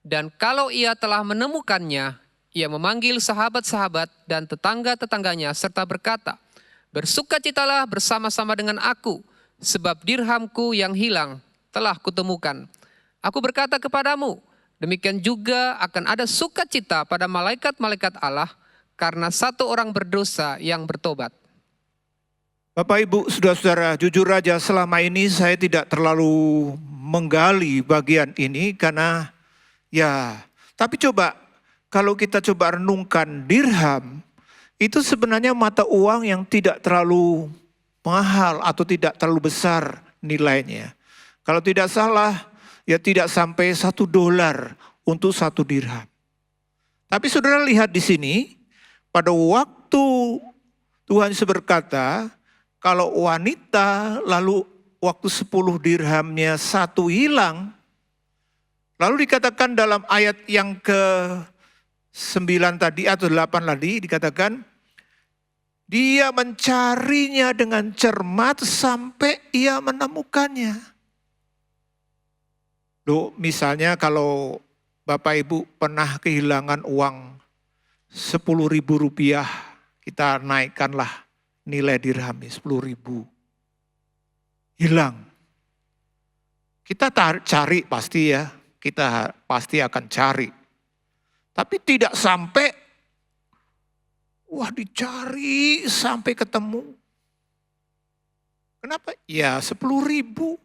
Dan kalau ia telah menemukannya, ia memanggil sahabat-sahabat dan tetangga-tetangganya serta berkata, "Bersukacitalah bersama-sama dengan aku, sebab dirhamku yang hilang telah kutemukan. Aku berkata kepadamu, demikian juga akan ada sukacita pada malaikat-malaikat Allah karena 1 orang berdosa yang bertobat." Bapak Ibu, saudara-saudara, jujur aja selama ini saya tidak terlalu menggali bagian ini karena tapi coba kalau kita coba renungkan dirham, itu sebenarnya mata uang yang tidak terlalu mahal atau tidak terlalu besar nilainya. Kalau tidak salah, ya tidak sampai $1 untuk 1 dirham. Tapi saudara lihat di sini, pada waktu Tuhan Yesus berkata, kalau wanita lalu waktu 10 dirhamnya 1 hilang, lalu dikatakan dalam ayat yang ke-9 tadi atau 8 tadi dikatakan, dia mencarinya dengan cermat sampai ia menemukannya. Loh, misalnya kalau Bapak Ibu pernah kehilangan uang Rp10.000, kita naikkanlah nilai dirhamnya 10.000. Hilang. Kita cari pasti ya, kita pasti akan cari. Tapi tidak sampai, dicari sampai ketemu. Kenapa? Ya 10.000.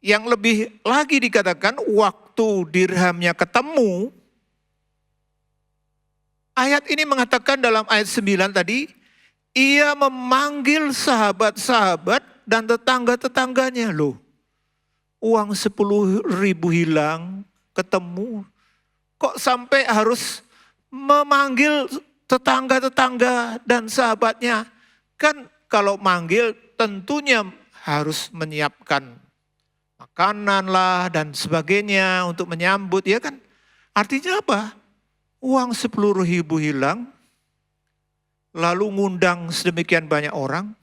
Yang lebih lagi dikatakan waktu dirhamnya ketemu, ayat ini mengatakan dalam ayat 9 tadi, ia memanggil sahabat-sahabat dan tetangga-tetangganya. Loh, uang 10.000 hilang, ketemu. Kok sampai harus memanggil tetangga-tetangga dan sahabatnya? Kan kalau manggil tentunya harus menyiapkan makanan lah dan sebagainya untuk menyambut, ya kan? Artinya apa? Uang 10.000 hilang, lalu ngundang sedemikian banyak orang.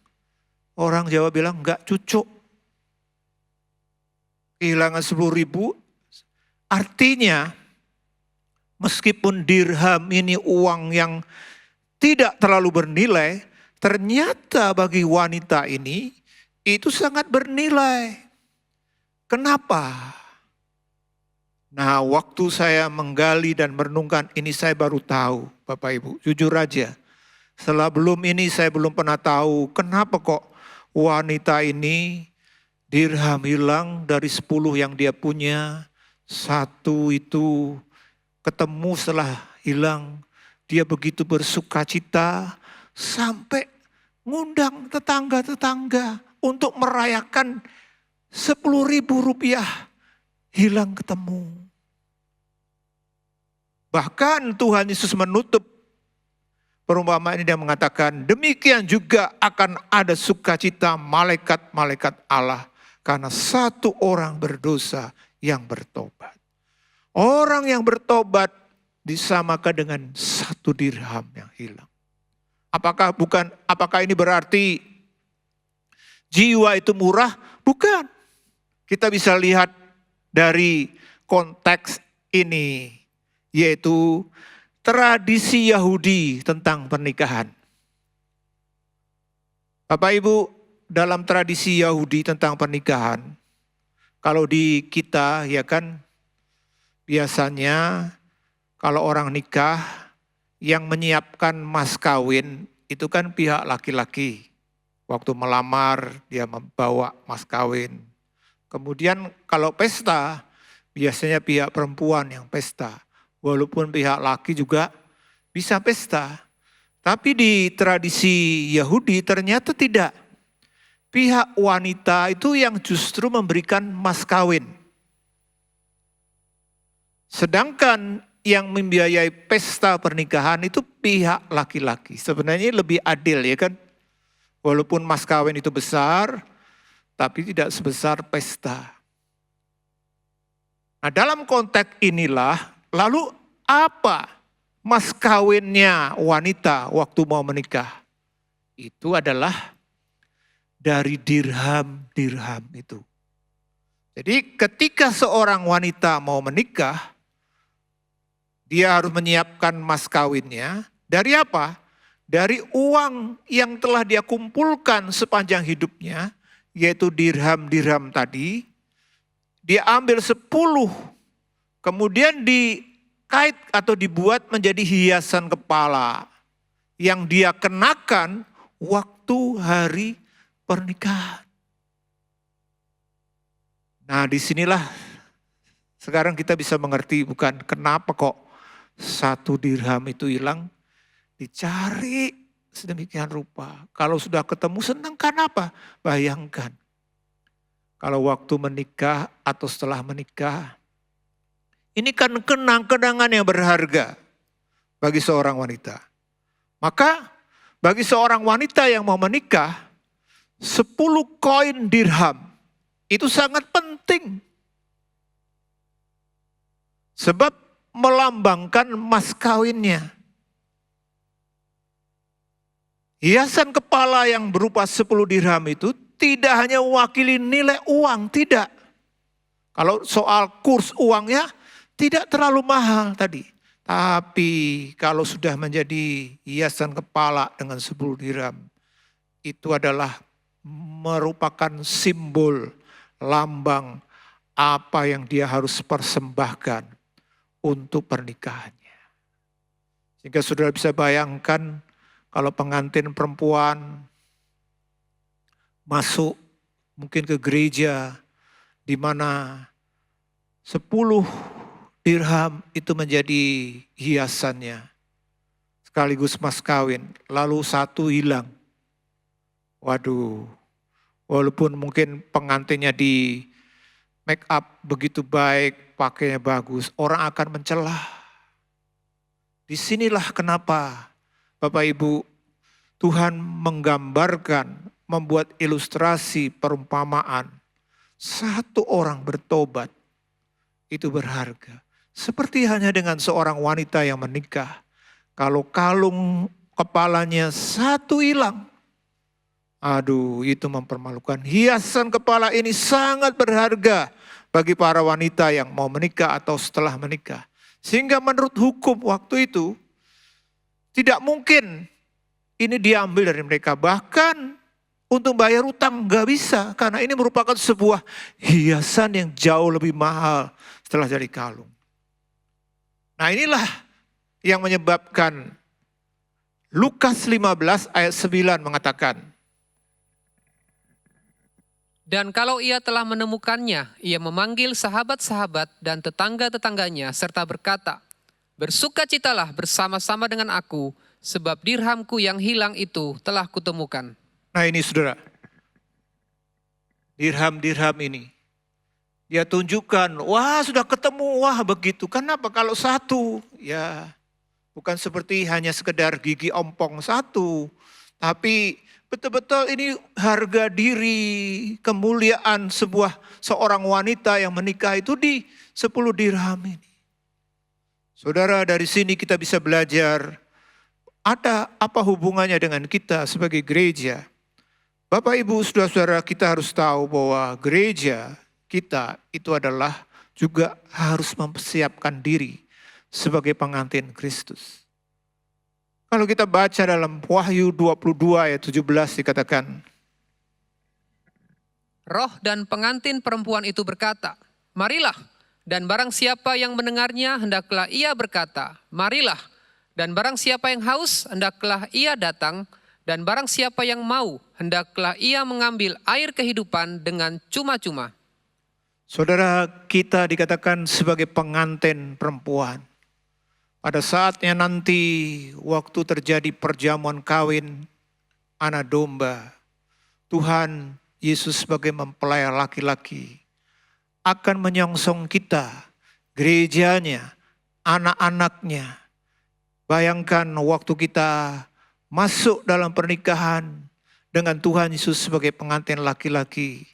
Orang Jawa bilang enggak cucuk. Kehilangan 10.000, artinya meskipun dirham ini uang yang tidak terlalu bernilai, ternyata bagi wanita ini itu sangat bernilai. Kenapa? Nah, waktu saya menggali dan merenungkan ini saya baru tahu, Bapak Ibu, jujur aja. Sebelum ini saya belum pernah tahu kenapa kok wanita ini dirham hilang dari 10 yang dia punya, 1 itu ketemu setelah hilang. Dia begitu bersukacita sampai ngundang tetangga-tetangga untuk merayakan 10.000 rupiah hilang ketemu. Bahkan Tuhan Yesus menutup perumpamaan ini dan mengatakan, demikian juga akan ada sukacita malaikat-malaikat Allah karena satu orang berdosa yang bertobat. Orang yang bertobat disamakan dengan 1 dirham yang hilang. Apakah ini berarti jiwa itu murah? Bukan. Kita bisa lihat dari konteks ini, yaitu tradisi Yahudi tentang pernikahan. Bapak Ibu, dalam tradisi Yahudi tentang pernikahan, kalau di kita ya kan, biasanya kalau orang nikah yang menyiapkan mas kawin itu kan pihak laki-laki. Waktu melamar dia membawa mas kawin. Kemudian kalau pesta biasanya pihak perempuan yang pesta. Walaupun pihak laki juga bisa pesta. Tapi di tradisi Yahudi ternyata tidak. Pihak wanita itu yang justru memberikan mas kawin. Sedangkan yang membiayai pesta pernikahan itu pihak laki-laki. Sebenarnya lebih adil ya kan. Walaupun mas kawin itu besar, tapi tidak sebesar pesta. Nah dalam konteks inilah, lalu apa mas kawinnya wanita waktu mau menikah? Itu adalah dari dirham-dirham itu. Jadi ketika seorang wanita mau menikah, dia harus menyiapkan mas kawinnya. Dari apa? Dari uang yang telah dia kumpulkan sepanjang hidupnya, yaitu dirham-dirham tadi. Dia ambil 10, kemudian dikait atau dibuat menjadi hiasan kepala yang dia kenakan waktu hari pernikahan. Nah disinilah sekarang kita bisa mengerti bukan kenapa kok 1 dirham itu hilang, dicari sedemikian rupa. Kalau sudah ketemu senang kan apa? Bayangkan. Kalau waktu menikah atau setelah menikah, ini kan kenang-kenangan yang berharga bagi seorang wanita. Maka bagi seorang wanita yang mau menikah, 10 koin dirham itu sangat penting. Sebab melambangkan mas kawinnya. Hiasan kepala yang berupa 10 dirham itu tidak hanya mewakili nilai uang, tidak. Kalau soal kurs uangnya tidak terlalu mahal tadi. Tapi kalau sudah menjadi hiasan kepala dengan 10 dirham, itu adalah merupakan simbol, lambang apa yang dia harus persembahkan untuk pernikahannya. Sehingga saudara bisa bayangkan kalau pengantin perempuan masuk mungkin ke gereja di mana 10 dirham itu menjadi hiasannya. Sekaligus mas kawin, lalu 1 hilang. Waduh, walaupun mungkin pengantinnya di make up begitu baik, pakainya bagus, orang akan mencela. Disinilah kenapa Bapak Ibu, Tuhan menggambarkan, membuat ilustrasi perumpamaan. 1 orang bertobat itu berharga. Seperti hanya dengan seorang wanita yang menikah. Kalau kalung kepalanya 1 hilang, aduh itu mempermalukan. Hiasan kepala ini sangat berharga bagi para wanita yang mau menikah atau setelah menikah. Sehingga menurut hukum waktu itu, tidak mungkin ini diambil dari mereka. Bahkan untuk bayar utang gak bisa. Karena ini merupakan sebuah hiasan yang jauh lebih mahal setelah jadi kalung. Nah inilah yang menyebabkan Lukas 15 ayat 9 mengatakan, Dan kalau ia telah menemukannya, ia memanggil sahabat-sahabat dan tetangga-tetangganya serta berkata, Bersukacitalah bersama-sama dengan aku, sebab dirhamku yang hilang itu telah kutemukan. Nah ini saudara, dirham-dirham ini, dia tunjukkan, wah sudah ketemu, wah begitu. Kenapa? Kalau satu, ya bukan seperti hanya sekedar gigi ompong satu, tapi betul-betul ini harga diri, kemuliaan seorang wanita yang menikah itu di 10 dirham ini. Saudara, dari sini kita bisa belajar ada apa hubungannya dengan kita sebagai gereja. Bapak, Ibu, saudara-saudara, kita harus tahu bahwa gereja kita itu adalah juga harus mempersiapkan diri sebagai pengantin Kristus. Kalau kita baca dalam Wahyu 22 ayat 17 dikatakan, Roh dan pengantin perempuan itu berkata, marilah. Dan barang siapa yang mendengarnya, hendaklah ia berkata, marilah. Dan barang siapa yang haus, hendaklah ia datang. Dan barang siapa yang mau, hendaklah ia mengambil air kehidupan dengan cuma-cuma. saudara, kita dikatakan sebagai pengantin perempuan. Pada saatnya nanti waktu terjadi perjamuan kawin anak domba, Tuhan Yesus sebagai mempelai laki-laki akan menyongsong kita, gerejanya, anak-anaknya. Bayangkan waktu kita masuk dalam pernikahan dengan Tuhan Yesus sebagai pengantin laki-laki.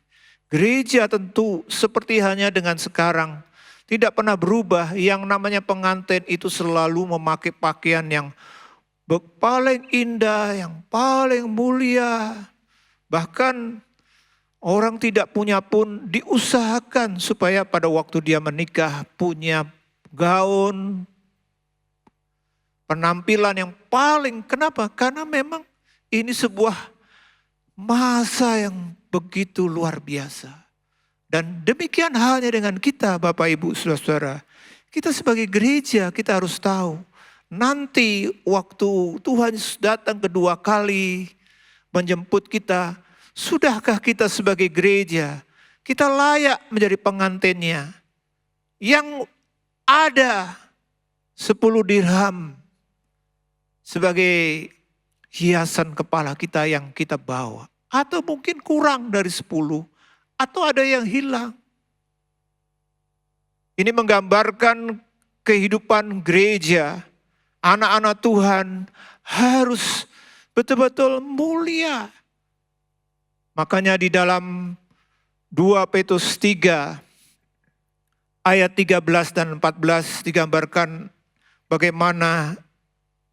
Gereja tentu seperti hanya dengan sekarang tidak pernah berubah. Yang namanya pengantin itu selalu memakai pakaian yang paling indah, yang paling mulia. Bahkan orang tidak punya pun diusahakan supaya pada waktu dia menikah punya gaun, penampilan yang paling. Kenapa? Karena memang ini sebuah masa yang begitu luar biasa. Dan demikian halnya dengan kita, Bapak, Ibu, saudara-saudara. Kita sebagai gereja, kita harus tahu. Nanti waktu Tuhan Yesus datang kedua kali menjemput kita, sudahkah kita sebagai gereja, kita layak menjadi pengantinnya? Yang ada 10 dirham sebagai hiasan kepala kita yang kita bawa. Atau mungkin kurang dari 10. Atau ada yang hilang. Ini menggambarkan kehidupan gereja. Anak-anak Tuhan harus betul-betul mulia. Makanya di dalam 2 Petrus 3 ayat 13 dan 14 digambarkan bagaimana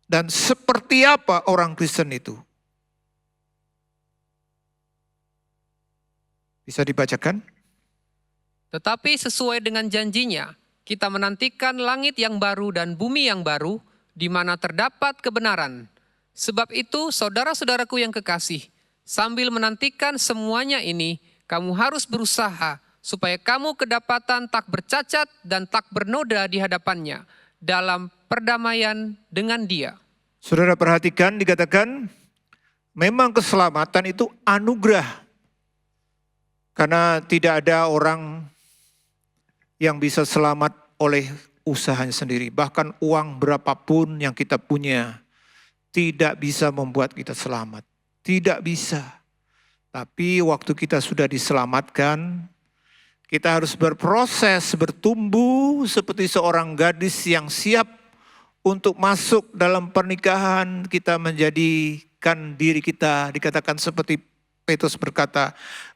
dan seperti apa orang Kristen itu. Bisa dibacakan? Tetapi sesuai dengan janjinya, kita menantikan langit yang baru dan bumi yang baru, di mana terdapat kebenaran. Sebab itu, saudara-saudaraku yang kekasih, sambil menantikan semuanya ini, kamu harus berusaha supaya kamu kedapatan tak bercacat dan tak bernoda di hadapannya dalam perdamaian dengan Dia. Saudara perhatikan dikatakan memang keselamatan itu anugerah. Karena tidak ada orang yang bisa selamat oleh usahanya sendiri. Bahkan uang berapapun yang kita punya tidak bisa membuat kita selamat. Tidak bisa. Tapi waktu kita sudah diselamatkan, kita harus berproses, bertumbuh seperti seorang gadis yang siap untuk masuk dalam pernikahan. Kita menjadikan diri kita, dikatakan seperti Petrus berkata,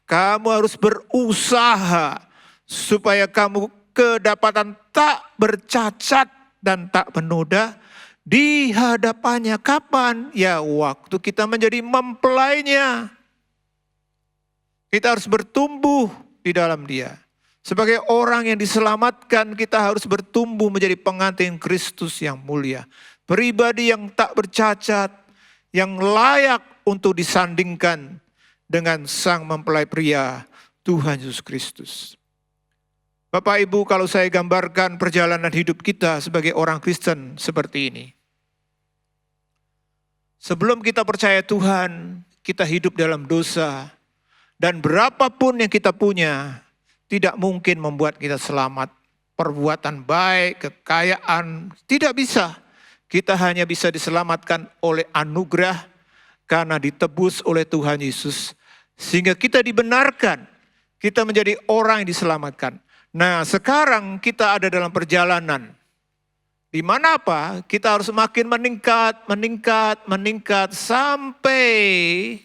kamu harus berusaha supaya kamu kedapatan tak bercacat dan tak bernoda di hadapannya. Kapan? Ya waktu kita menjadi mempelainya. Kita harus bertumbuh di dalam Dia. Sebagai orang yang diselamatkan, kita harus bertumbuh menjadi pengantin Kristus yang mulia. Pribadi yang tak bercacat, yang layak untuk disandingkan dengan sang mempelai pria Tuhan Yesus Kristus. Bapak Ibu, kalau saya gambarkan perjalanan hidup kita sebagai orang Kristen seperti ini. Sebelum kita percaya Tuhan, kita hidup dalam dosa. Dan berapapun yang kita punya, tidak mungkin membuat kita selamat. perbuatan baik, kekayaan. Tidak bisa. Kita hanya bisa diselamatkan oleh anugerah karena ditebus oleh Tuhan Yesus. Sehingga kita dibenarkan. Kita menjadi orang yang diselamatkan. Nah, sekarang kita ada dalam perjalanan. Di mana apa? Kita harus makin meningkat sampai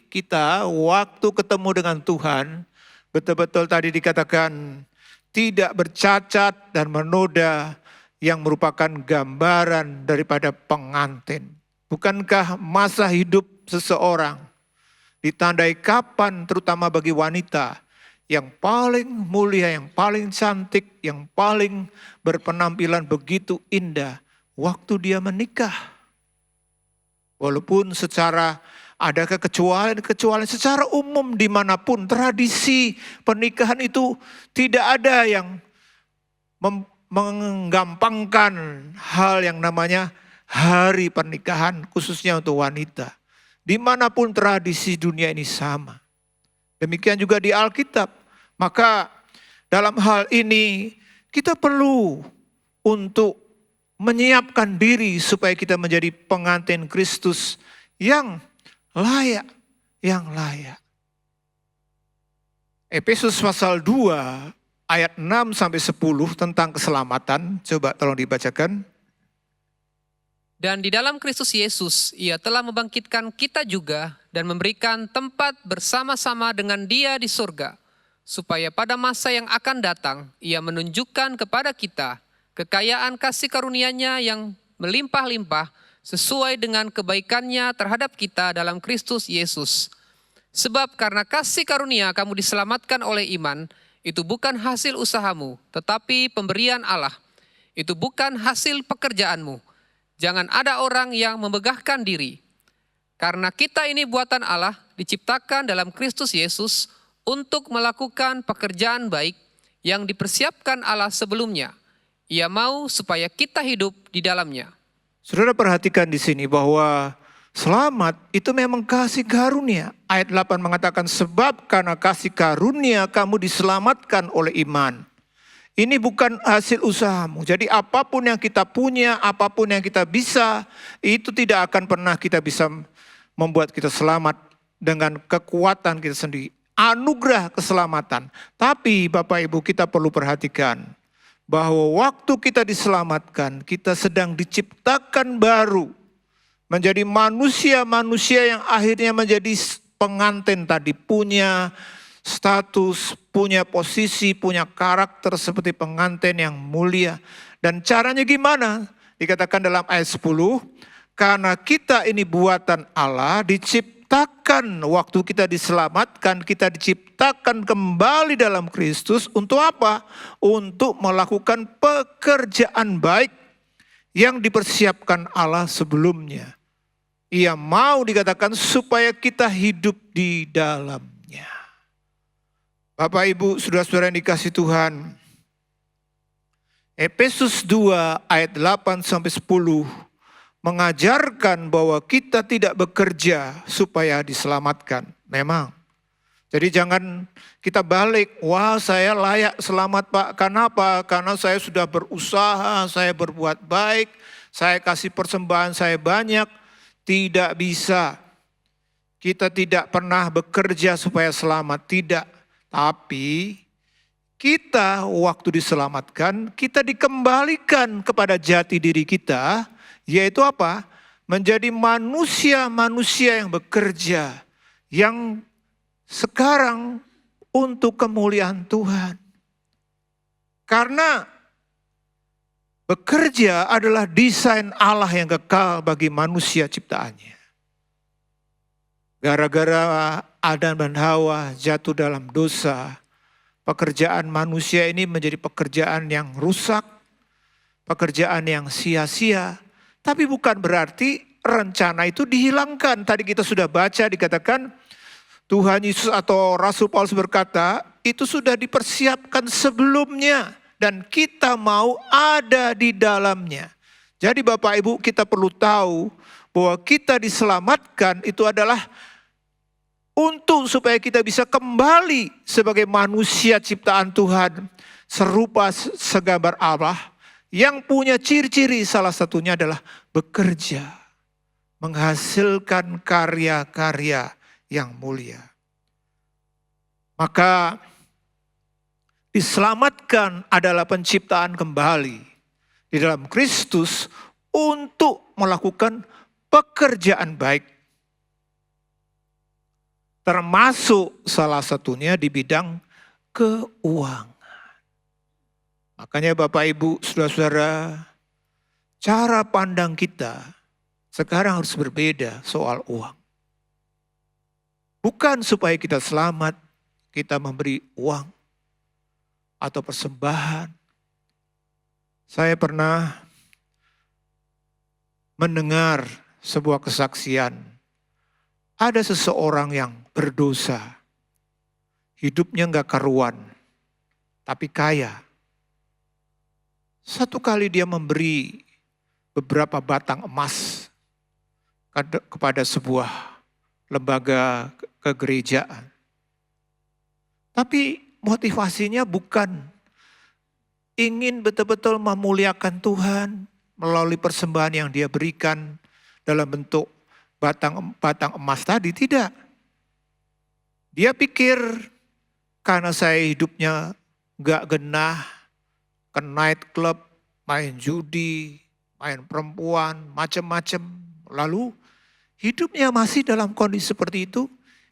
kita waktu ketemu dengan Tuhan betul-betul tadi dikatakan tidak bercacat dan menoda yang merupakan gambaran daripada pengantin. Bukankah masa hidup seseorang ditandai kapan terutama bagi wanita yang paling mulia, yang paling cantik, yang paling berpenampilan begitu indah waktu dia menikah. Walaupun secara ada kekecualian secara umum dimanapun tradisi pernikahan itu tidak ada yang menggampangkan hal yang namanya hari pernikahan khususnya untuk wanita. Dimanapun tradisi dunia ini sama. Demikian juga di Alkitab. Maka dalam hal ini kita perlu untuk menyiapkan diri supaya kita menjadi pengantin Kristus yang layak. Efesus pasal 2 ayat 6 sampai 10 tentang keselamatan. Coba tolong dibacakan. Dan di dalam Kristus Yesus, Ia telah membangkitkan kita juga dan memberikan tempat bersama-sama dengan Dia di surga, supaya pada masa yang akan datang, Ia menunjukkan kepada kita kekayaan kasih karunia-Nya yang melimpah-limpah sesuai dengan kebaikan-Nya terhadap kita dalam Kristus Yesus. Sebab karena kasih karunia kamu diselamatkan oleh iman, itu bukan hasil usahamu, tetapi pemberian Allah. Itu bukan hasil pekerjaanmu. Jangan ada orang yang membegahkan diri. Karena kita ini buatan Allah, diciptakan dalam Kristus Yesus untuk melakukan pekerjaan baik yang dipersiapkan Allah sebelumnya. Ia mau supaya kita hidup di dalamnya. Saudara perhatikan di sini bahwa selamat itu memang kasih karunia. Ayat 8 mengatakan sebab karena kasih karunia kamu diselamatkan oleh iman. Ini bukan hasil usahamu. Jadi apapun yang kita punya, apapun yang kita bisa, itu tidak akan pernah kita bisa membuat kita selamat dengan kekuatan kita sendiri. Anugerah keselamatan. Tapi Bapak Ibu kita perlu perhatikan bahwa waktu kita diselamatkan, kita sedang diciptakan baru. Menjadi manusia-manusia yang akhirnya menjadi pengantin tadi. Punya status, punya posisi, punya karakter seperti pengantin yang mulia. Dan caranya gimana? Dikatakan dalam ayat 10, karena kita ini buatan Allah, diciptakan waktu kita diselamatkan, kita diciptakan kembali dalam Kristus untuk apa? Untuk melakukan pekerjaan baik yang dipersiapkan Allah sebelumnya. Ia mau dikatakan supaya kita hidup di dalamnya. Bapak Ibu, saudara-saudara yang dikasihi Tuhan, Efesus 2 ayat 8 sampai 10 mengajarkan bahwa kita tidak bekerja supaya diselamatkan. Memang. Jadi jangan kita balik, wah saya layak selamat Pak. Kenapa? Karena saya sudah berusaha, saya berbuat baik, saya kasih persembahan saya banyak. Tidak bisa. Kita tidak pernah bekerja supaya selamat, tidak. Tapi kita waktu diselamatkan, kita dikembalikan kepada jati diri kita, yaitu apa? Menjadi manusia-manusia yang bekerja, yang sekarang untuk kemuliaan Tuhan. Karena bekerja adalah desain Allah yang kekal bagi manusia ciptaannya. Gara-gara Adam dan Hawa jatuh dalam dosa, pekerjaan manusia ini menjadi pekerjaan yang rusak, pekerjaan yang sia-sia. Tapi bukan berarti rencana itu dihilangkan. Tadi kita sudah baca dikatakan Tuhan Yesus atau Rasul Paulus berkata, itu sudah dipersiapkan sebelumnya dan kita mau ada di dalamnya. Jadi Bapak Ibu kita perlu tahu bahwa kita diselamatkan itu adalah untuk supaya kita bisa kembali sebagai manusia ciptaan Tuhan. serupa segambar Allah, yang punya ciri-ciri salah satunya adalah bekerja, menghasilkan karya-karya yang mulia. Maka diselamatkan adalah penciptaan kembali di dalam Kristus untuk melakukan pekerjaan baik. Termasuk salah satunya di bidang keuangan. Makanya Bapak Ibu, saudara-saudara, cara pandang kita sekarang harus berbeda soal uang. Bukan supaya kita selamat, kita memberi uang atau persembahan. Saya pernah mendengar sebuah kesaksian. Ada seseorang yang berdosa. Hidupnya enggak karuan, tapi kaya. Satu kali dia memberi beberapa batang emas kepada sebuah lembaga kegerejaan. Tapi motivasinya bukan ingin betul-betul memuliakan Tuhan melalui persembahan yang dia berikan dalam bentuk batang emas tadi, tidak. Dia pikir karena saya hidupnya gak genah, ke night club, main judi, main perempuan, macam-macam. Lalu hidupnya masih dalam kondisi seperti itu,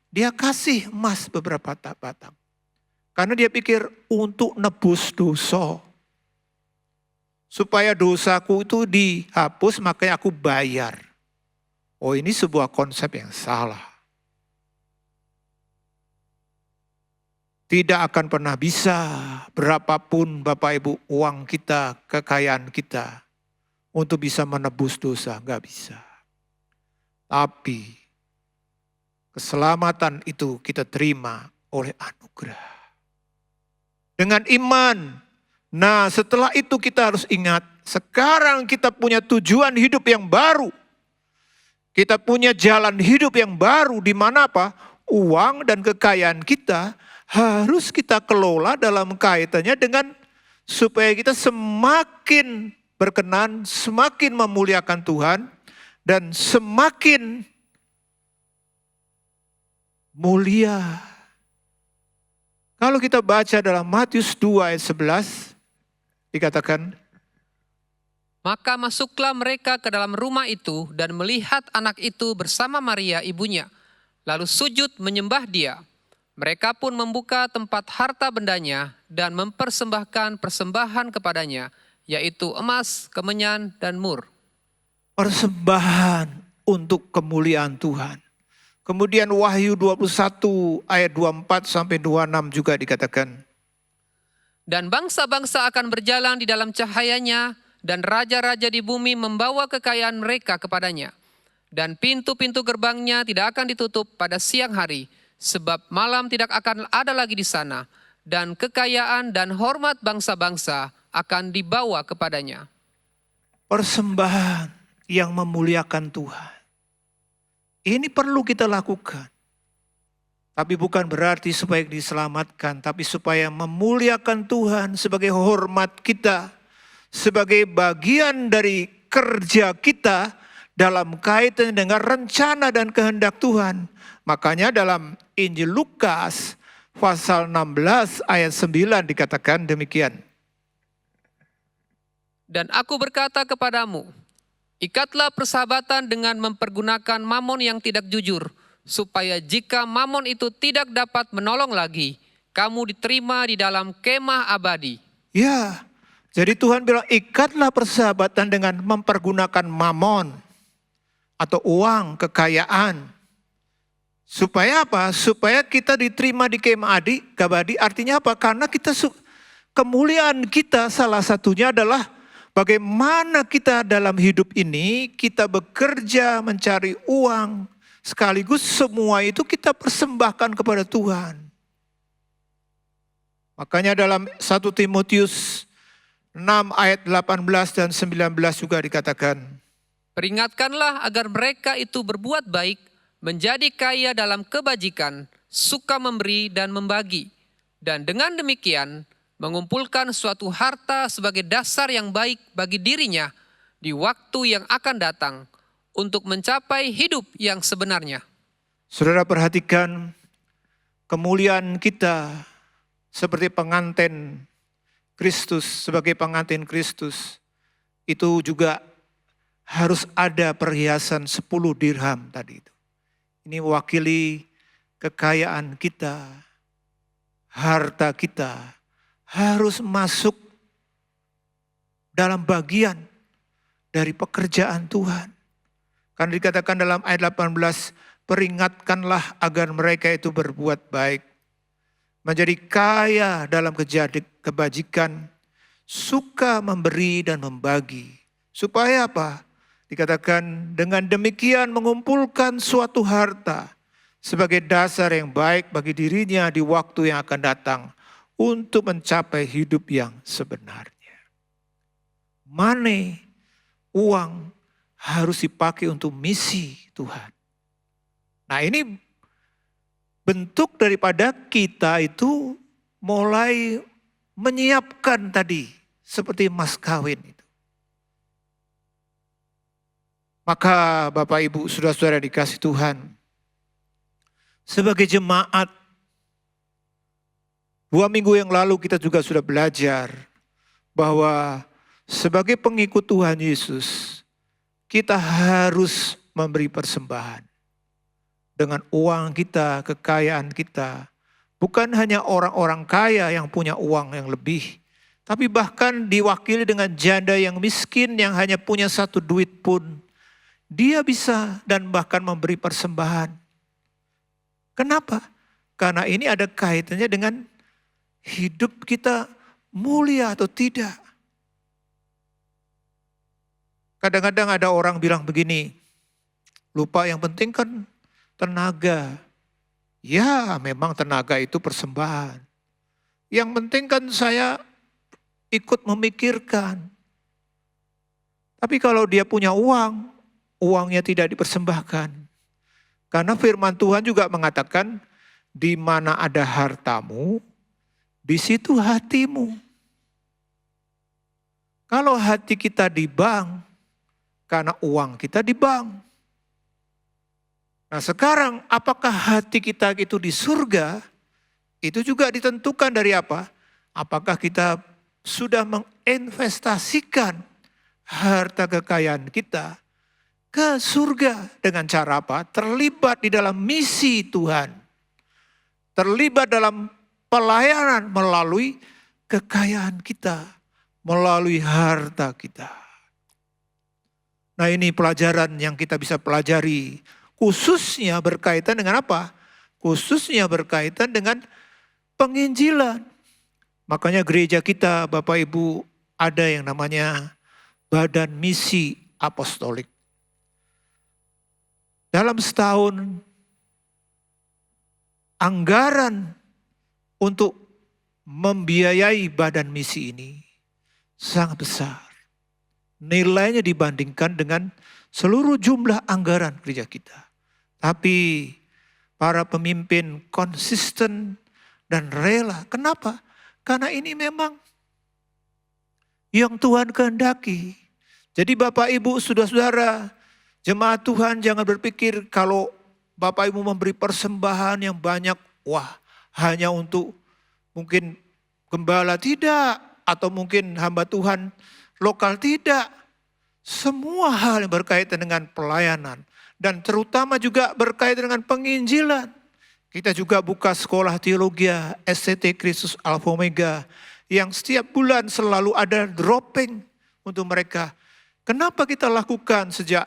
dia kasih emas beberapa batang. Karena dia pikir untuk nebus dosa. Supaya dosaku itu dihapus, makanya aku bayar. Oh, ini sebuah konsep yang salah. Tidak akan pernah bisa berapapun Bapak Ibu uang kita, kekayaan kita untuk bisa menebus dosa, enggak bisa. Tapi keselamatan itu kita terima oleh anugerah. Dengan iman. Nah, setelah itu kita harus ingat, sekarang kita punya tujuan hidup yang baru. Kita punya jalan hidup yang baru, di mana apa? Uang dan kekayaan kita harus kita kelola dalam kaitannya dengan supaya kita semakin berkenan, semakin memuliakan Tuhan, dan semakin mulia. Kalau kita baca dalam Matius 2 ayat 11, dikatakan, Maka masuklah mereka ke dalam rumah itu dan melihat anak itu bersama Maria ibunya. Lalu sujud menyembah dia. Mereka pun membuka tempat harta bendanya dan mempersembahkan persembahan kepadanya, yaitu emas, kemenyan, dan mur. persembahan untuk kemuliaan Tuhan. Kemudian Wahyu 21 ayat 24 sampai 26 juga dikatakan, Dan bangsa-bangsa akan berjalan di dalam cahayanya, dan raja-raja di bumi membawa kekayaan mereka kepadanya. Dan pintu-pintu gerbangnya tidak akan ditutup pada siang hari, sebab malam tidak akan ada lagi di sana, dan kekayaan dan hormat bangsa-bangsa akan dibawa kepadanya. persembahan yang memuliakan Tuhan. Ini perlu kita lakukan. Tapi bukan berarti supaya diselamatkan, tapi supaya memuliakan Tuhan sebagai hormat kita, sebagai bagian dari kerja kita dalam kaitan dengan rencana dan kehendak Tuhan. Makanya dalam Injil Lukas pasal 16 ayat 9 dikatakan demikian. Dan aku berkata kepadamu, ikatlah persahabatan dengan mempergunakan mamon yang tidak jujur, supaya jika mamon itu tidak dapat menolong lagi, kamu diterima di dalam kemah abadi. Ya, jadi Tuhan bilang ikatlah persahabatan dengan mempergunakan mamon atau uang, kekayaan. Supaya apa? Supaya kita diterima di kemah abadi. Artinya apa? Karena kita kemuliaan kita salah satunya adalah bagaimana kita dalam hidup ini kita bekerja mencari uang. Sekaligus semua itu kita persembahkan kepada Tuhan. Makanya dalam 1 Timotius 6 ayat 18 dan 19 juga dikatakan, Peringatkanlah agar mereka itu berbuat baik, menjadi kaya dalam kebajikan, suka memberi dan membagi. Dan dengan demikian, mengumpulkan suatu harta sebagai dasar yang baik bagi dirinya di waktu yang akan datang untuk mencapai hidup yang sebenarnya. Saudara perhatikan kemuliaan kita sebagai pengantin Kristus, itu juga harus ada perhiasan 10 dirham tadi itu. Ini mewakili kekayaan kita, harta kita harus masuk dalam bagian dari pekerjaan Tuhan. Karena dikatakan dalam ayat 18, peringatkanlah agar mereka itu berbuat baik, menjadi kaya dalam kebajikan, suka memberi dan membagi. Supaya apa? Dikatakan dengan demikian mengumpulkan suatu harta sebagai dasar yang baik bagi dirinya di waktu yang akan datang untuk mencapai hidup yang sebenarnya. Money, uang harus dipakai untuk misi Tuhan. Nah, ini bentuk daripada kita itu mulai menyiapkan tadi seperti mas kawin itu. Maka Bapak Ibu saudara-saudara dikasih Tuhan, sebagai jemaat, 2 minggu yang lalu kita juga sudah belajar bahwa sebagai pengikut Tuhan Yesus, kita harus memberi persembahan. Dengan uang kita, kekayaan kita. Bukan hanya orang-orang kaya yang punya uang yang lebih, tapi bahkan diwakili dengan janda yang miskin yang hanya punya 1 duit pun. Dia bisa dan bahkan memberi persembahan. Kenapa? Karena ini ada kaitannya dengan hidup kita mulia atau tidak. Kadang-kadang ada orang bilang begini, lupa yang penting kan tenaga. Ya memang tenaga itu persembahan. Yang penting kan saya ikut memikirkan. Tapi kalau dia punya uang, uangnya tidak dipersembahkan. Karena firman Tuhan juga mengatakan, di mana ada hartamu, di situ hatimu. Kalau hati kita di bank, karena uang kita di bank. Nah sekarang apakah hati kita itu di surga, itu juga ditentukan dari apa? Apakah kita sudah menginvestasikan harta kekayaan kita ke surga dengan cara apa? Terlibat di dalam misi Tuhan. Terlibat dalam pelayanan melalui kekayaan kita, melalui harta kita. Nah ini pelajaran yang kita bisa pelajari, khususnya berkaitan dengan apa? Khususnya berkaitan dengan penginjilan. Makanya gereja kita Bapak Ibu ada yang namanya Badan Misi Apostolik. Dalam setahun, anggaran untuk membiayai badan misi ini sangat besar. Nilainya dibandingkan dengan seluruh jumlah anggaran gereja kita. Tapi para pemimpin konsisten dan rela. Kenapa? Karena ini memang yang Tuhan kehendaki. Jadi Bapak Ibu saudara-saudara, jemaat Tuhan jangan berpikir kalau Bapak Ibu memberi persembahan yang banyak, wah hanya untuk mungkin gembala tidak, atau mungkin hamba Tuhan lokal tidak. Semua hal yang berkaitan dengan pelayanan dan terutama juga berkaitan dengan penginjilan. Kita juga buka sekolah teologi SCT Kristus Alpha Omega yang setiap bulan selalu ada dropping untuk mereka. Kenapa kita lakukan sejak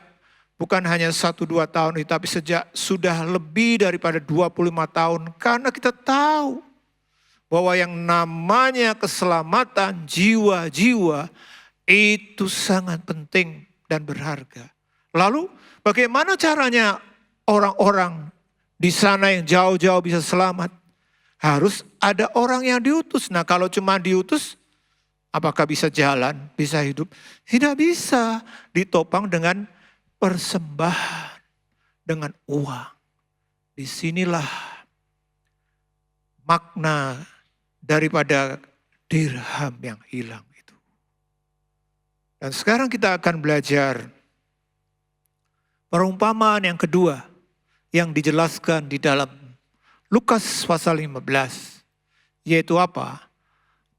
bukan hanya 1-2 tahun, tapi sejak sudah lebih daripada 25 tahun. Karena kita tahu bahwa yang namanya keselamatan jiwa-jiwa itu sangat penting dan berharga. Lalu bagaimana caranya orang-orang di sana yang jauh-jauh bisa selamat? Harus ada orang yang diutus. Nah kalau cuma diutus, apakah bisa jalan, bisa hidup? Tidak bisa, ditopang dengan persembahan, dengan uang. Disinilah makna daripada dirham yang hilang itu. Dan sekarang kita akan belajar perumpamaan yang kedua yang dijelaskan di dalam Lukas pasal 15. Yaitu apa?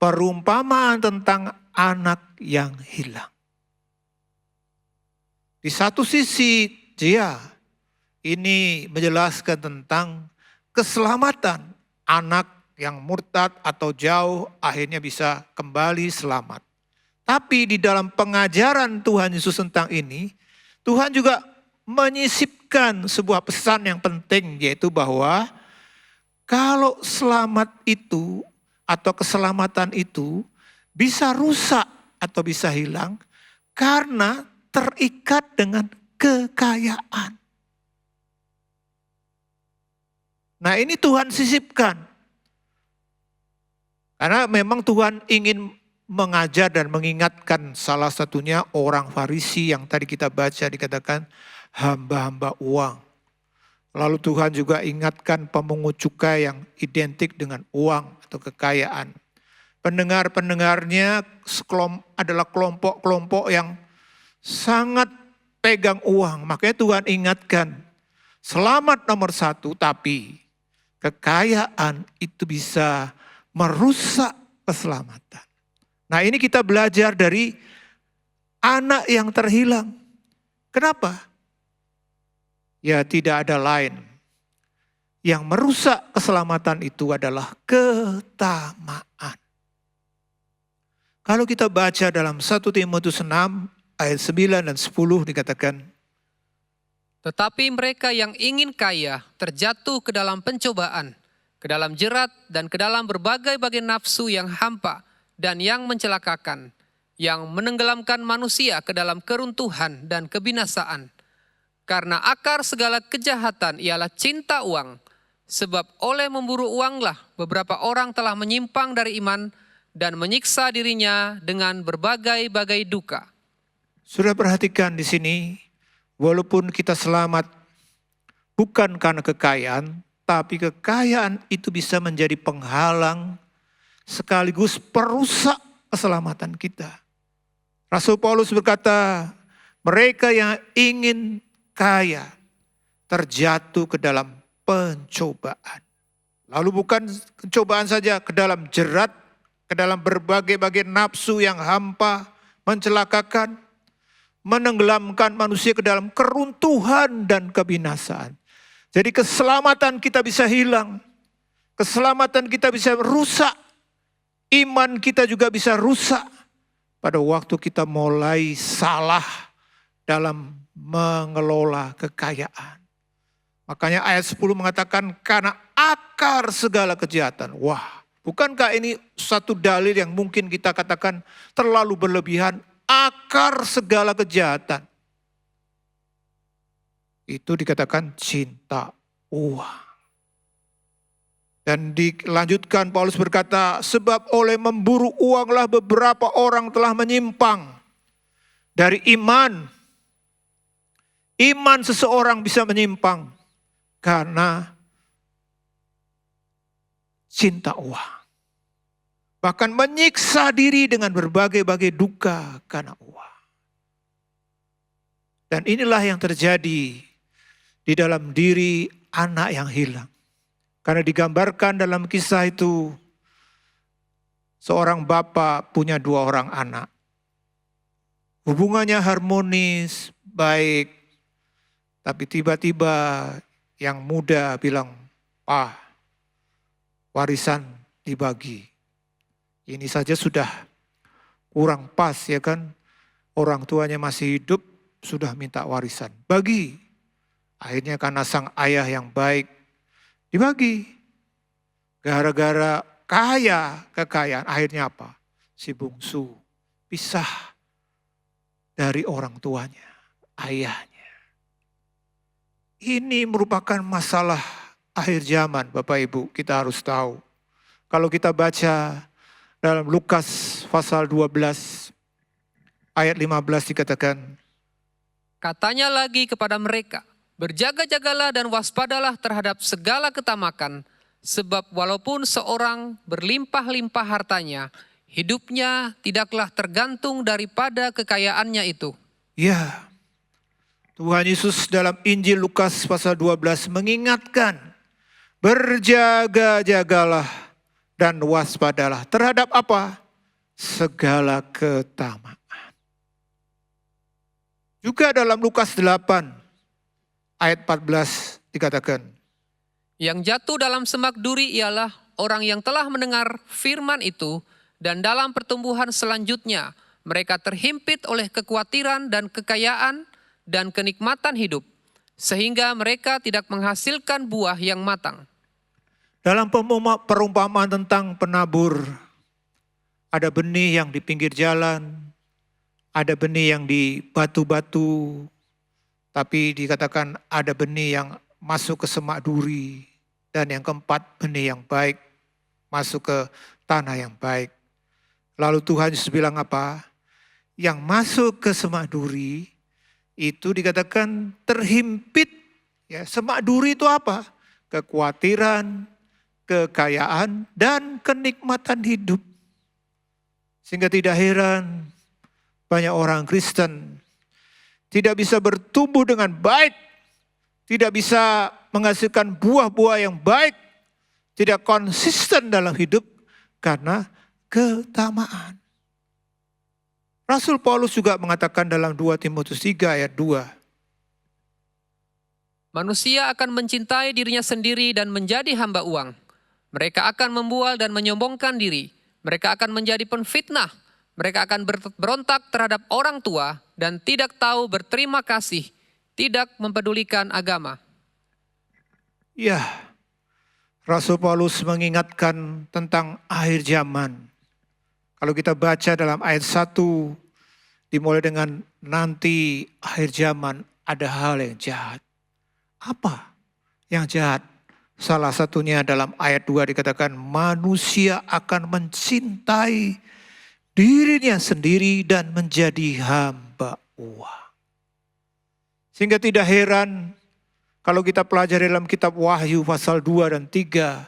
Perumpamaan tentang anak yang hilang. Di satu sisi ini menjelaskan tentang keselamatan anak yang murtad atau jauh akhirnya bisa kembali selamat. Tapi di dalam pengajaran Tuhan Yesus tentang ini, Tuhan juga menyisipkan sebuah pesan yang penting, yaitu bahwa kalau selamat itu atau keselamatan itu bisa rusak atau bisa hilang karena terikat dengan kekayaan. Nah, ini Tuhan sisipkan. Karena memang Tuhan ingin mengajar dan mengingatkan, salah satunya orang Farisi yang tadi kita baca dikatakan hamba-hamba uang. Lalu Tuhan juga ingatkan pemungut cukai yang identik dengan uang atau kekayaan. Pendengar-pendengarnya adalah kelompok-kelompok yang sangat pegang uang. Makanya Tuhan ingatkan, selamat nomor satu, tapi kekayaan itu bisa merusak keselamatan. Nah, ini kita belajar dari anak yang terhilang. Kenapa? Ya, tidak ada lain. Yang merusak keselamatan itu adalah ketamaan. Kalau kita baca dalam 1 Timotius 6 ayat 9 dan 10 dikatakan, Tetapi mereka yang ingin kaya terjatuh ke dalam pencobaan, ke dalam jerat, dan ke dalam berbagai-bagai nafsu yang hampa dan yang mencelakakan, yang menenggelamkan manusia ke dalam keruntuhan dan kebinasaan. Karena akar segala kejahatan ialah cinta uang, sebab oleh memburu uanglah beberapa orang telah menyimpang dari iman dan menyiksa dirinya dengan berbagai-bagai duka. Sudah perhatikan di sini, walaupun kita selamat bukan karena kekayaan, tapi kekayaan itu bisa menjadi penghalang sekaligus perusak keselamatan kita. Rasul Paulus berkata, mereka yang ingin kaya terjatuh ke dalam pencobaan. Lalu bukan pencobaan saja, ke dalam jerat, ke dalam berbagai-bagai nafsu yang hampa, mencelakakan, menenggelamkan manusia ke dalam keruntuhan dan kebinasaan. Jadi keselamatan kita bisa hilang, keselamatan kita bisa rusak, iman kita juga bisa rusak pada waktu kita mulai salah dalam mengelola kekayaan. Makanya ayat 10 mengatakan karena akar segala kejahatan. Wah, bukankah ini satu dalil yang mungkin kita katakan terlalu berlebihan? Akar segala kejahatan. Itu dikatakan cinta uang. Dan dilanjutkan Paulus berkata, sebab oleh memburu uanglah beberapa orang telah menyimpang dari iman. Iman seseorang bisa menyimpang karena cinta uang. Bahkan menyiksa diri dengan berbagai-bagai duka karena uang. Dan inilah yang terjadi di dalam diri anak yang hilang. Karena digambarkan dalam kisah itu, seorang bapak punya 2 orang anak. Hubungannya harmonis, baik. Tapi tiba-tiba yang muda bilang, "Pak, warisan dibagi." Ini saja sudah kurang pas ya kan. Orang tuanya masih hidup, sudah minta warisan. Bagi. Akhirnya karena sang ayah yang baik, dibagi. Gara-gara kaya kekayaan, akhirnya apa? Si bungsu pisah dari orang tuanya, ayahnya. Ini merupakan masalah akhir zaman, Bapak Ibu, kita harus tahu. Kalau kita baca dalam Lukas pasal 12 ayat 15 dikatakan, Katanya lagi kepada mereka, berjaga-jagalah dan waspadalah terhadap segala ketamakan, sebab walaupun seorang berlimpah-limpah hartanya, Hidupnya tidaklah tergantung daripada kekayaannya itu. Ya, Tuhan Yesus dalam Injil Lukas pasal 12 mengingatkan, berjaga-jagalah dan waspadalah terhadap apa? Segala ketamaan. Juga dalam Lukas 8 ayat 14 dikatakan, Yang jatuh dalam semak duri ialah orang yang telah mendengar firman itu, dan dalam pertumbuhan selanjutnya mereka terhimpit oleh kekhawatiran dan kekayaan dan kenikmatan hidup, sehingga mereka tidak menghasilkan buah yang matang. dalam perumpamaan tentang penabur, ada benih yang di pinggir jalan, ada benih yang di batu-batu, tapi dikatakan ada benih yang masuk ke semak duri, dan yang keempat benih yang baik masuk ke tanah yang baik. Lalu Tuhan Yesus bilang apa? Yang masuk ke semak duri itu dikatakan terhimpit. Ya, semak duri itu apa? Kekhawatiran, kekayaan, dan kenikmatan hidup. Sehingga tidak heran banyak orang Kristen tidak bisa bertumbuh dengan baik, tidak bisa menghasilkan buah-buah yang baik, tidak konsisten dalam hidup karena ketamaan. Rasul Paulus juga mengatakan dalam 2 Timotius 3 ayat 2. Manusia akan mencintai dirinya sendiri dan menjadi hamba uang. Mereka akan membual dan menyombongkan diri. Mereka akan menjadi penfitnah. Mereka akan berontak terhadap orang tua dan tidak tahu berterima kasih, tidak mempedulikan agama. Ya, Rasul Paulus mengingatkan tentang akhir zaman. Kalau kita baca dalam ayat 1, dimulai dengan nanti akhir zaman ada hal yang jahat. Apa yang jahat? Salah satunya dalam ayat 2 dikatakan manusia akan mencintai dirinya sendiri dan menjadi hamba uang. Sehingga tidak heran kalau kita pelajari dalam kitab Wahyu pasal 2 dan 3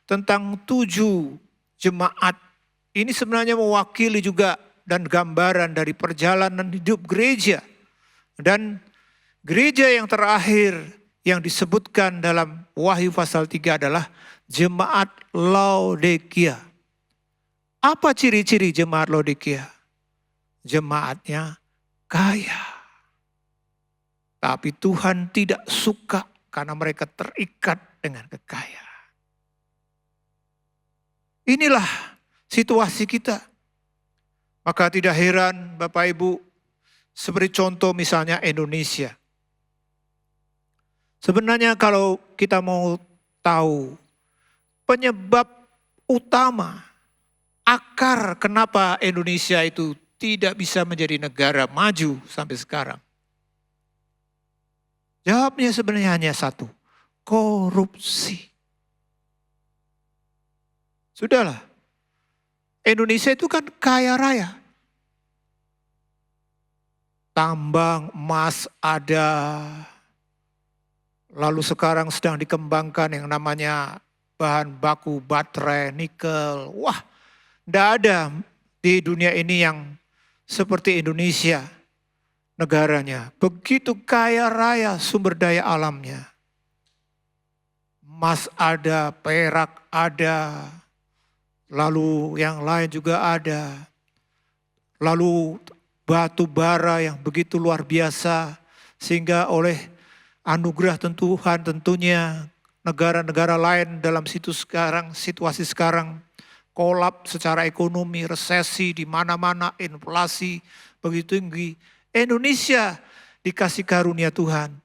tentang 7 jemaat. Ini sebenarnya mewakili juga dan gambaran dari perjalanan hidup gereja. Dan gereja yang terakhir yang disebutkan dalam Wahyu pasal 3 adalah jemaat Laodikia. Apa ciri-ciri jemaat Laodikia? Jemaatnya kaya. Tapi Tuhan tidak suka karena mereka terikat dengan kekayaan. Inilah situasi kita. Maka tidak heran Bapak Ibu, seperti contoh misalnya Indonesia. Sebenarnya kalau kita mau tahu penyebab utama, akar kenapa Indonesia itu tidak bisa menjadi negara maju sampai sekarang. Jawabnya sebenarnya hanya satu, korupsi. Sudahlah, Indonesia itu kan kaya raya. Tambang emas ada. Lalu sekarang sedang dikembangkan yang namanya bahan baku baterai, nikel. Wah, tidak ada di dunia ini yang seperti Indonesia negaranya. Begitu kaya raya sumber daya alamnya. Emas ada, perak ada. Lalu yang lain juga ada. Lalu batu bara yang begitu luar biasa. Sehingga oleh anugerah Tuhan tentunya negara-negara lain dalam situasi sekarang kolap secara ekonomi, resesi di mana-mana, inflasi begitu tinggi. Indonesia dikasih karunia Tuhan.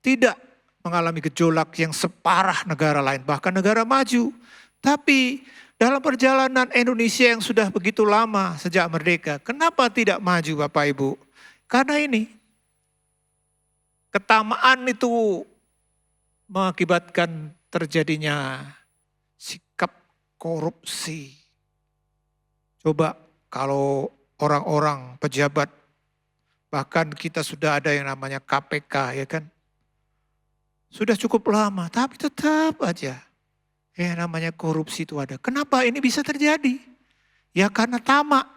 Tidak mengalami gejolak yang separah negara lain, bahkan negara maju. Tapi dalam perjalanan Indonesia yang sudah begitu lama sejak merdeka, kenapa tidak maju Bapak Ibu? Karena ini, ketamaan itu mengakibatkan terjadinya sikap korupsi. Coba kalau orang-orang pejabat, bahkan kita sudah ada yang namanya KPK ya kan. Sudah cukup lama, tapi tetap aja yang namanya korupsi itu ada. Kenapa ini bisa terjadi? Ya karena tamak.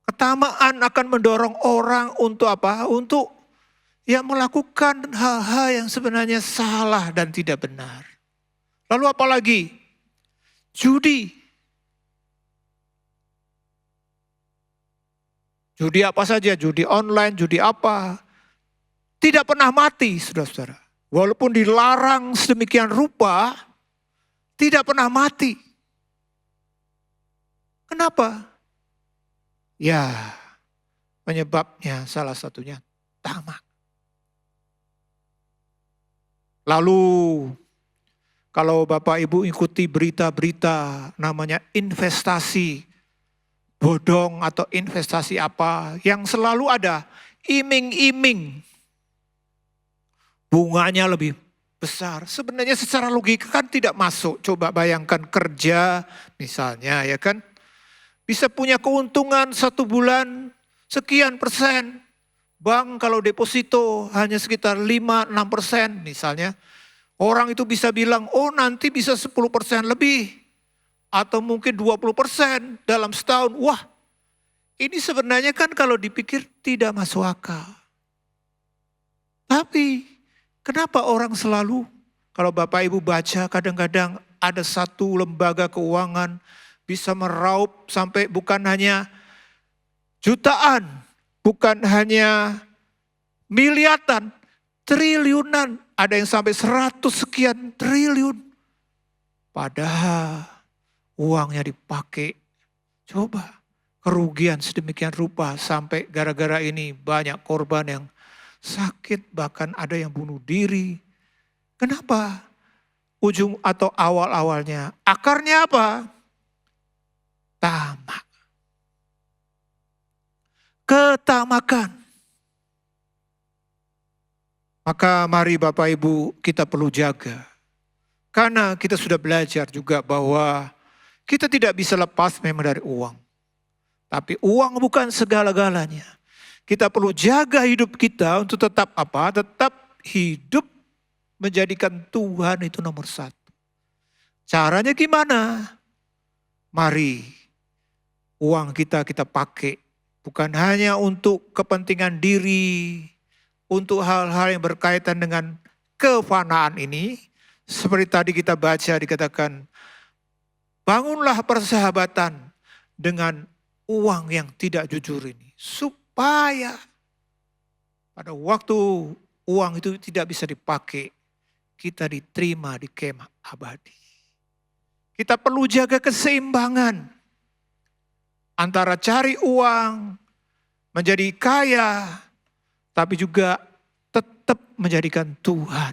Ketamaan akan mendorong orang untuk apa? Untuk ya melakukan hal-hal yang sebenarnya salah dan tidak benar. Lalu apa lagi? Judi. Judi apa saja, judi online, judi apa. Tidak pernah mati, saudara-saudara. Walaupun dilarang sedemikian rupa, tidak pernah mati. Kenapa? Ya, penyebabnya salah satunya tamak. Lalu, kalau Bapak Ibu ikuti berita-berita namanya investasi bodong atau investasi apa, yang selalu ada iming-iming. Bunganya lebih besar. Sebenarnya secara logika kan tidak masuk. Coba bayangkan kerja misalnya ya kan. Bisa punya keuntungan 1 bulan sekian persen. Bank kalau deposito hanya sekitar 5-6% misalnya. Orang itu bisa bilang, oh nanti bisa 10% lebih. Atau mungkin 20% dalam setahun. Wah, ini sebenarnya kan kalau dipikir tidak masuk akal. Tapi kenapa orang selalu, kalau Bapak Ibu baca kadang-kadang ada satu lembaga keuangan bisa meraup sampai bukan hanya jutaan, bukan hanya miliaran, triliunan. Ada yang sampai 100 sekian triliun. Padahal uangnya dipakai. Coba kerugian sedemikian rupa sampai gara-gara ini banyak korban yang sakit, bahkan ada yang bunuh diri. Kenapa? Ujung atau awal-awalnya. Akarnya apa? Tamak. Ketamakan. Maka mari Bapak Ibu kita perlu jaga. Karena kita sudah belajar juga bahwa kita tidak bisa lepas memang dari uang. Tapi uang bukan segala-galanya. Kita perlu jaga hidup kita untuk tetap apa? Tetap hidup menjadikan Tuhan itu nomor 1. Caranya gimana? Mari uang kita pakai. Bukan hanya untuk kepentingan diri, untuk hal-hal yang berkaitan dengan kefanaan ini. Seperti tadi kita baca dikatakan, bangunlah persahabatan dengan uang yang tidak jujur ini. Supaya pada waktu uang itu tidak bisa dipakai, kita diterima di kemah abadi. Kita perlu jaga keseimbangan antara cari uang, menjadi kaya, tapi juga tetap menjadikan Tuhan.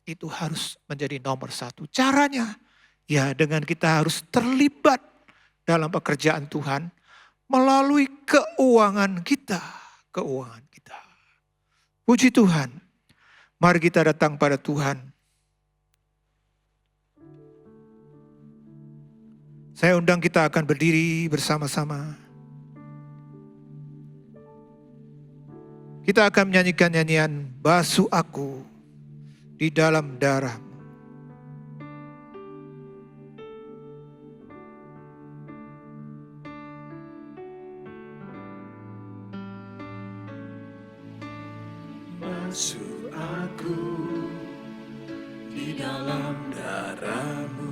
Itu harus menjadi nomor 1. Caranya, ya dengan kita harus terlibat dalam pekerjaan Tuhan melalui keuangan kita. Keuangan kita. Puji Tuhan. Mari kita datang pada Tuhan. Saya undang kita akan berdiri bersama-sama. Kita akan menyanyikan nyanyian Basuh Aku di Dalam Darah-Mu. Basuh aku di dalam darah-Mu,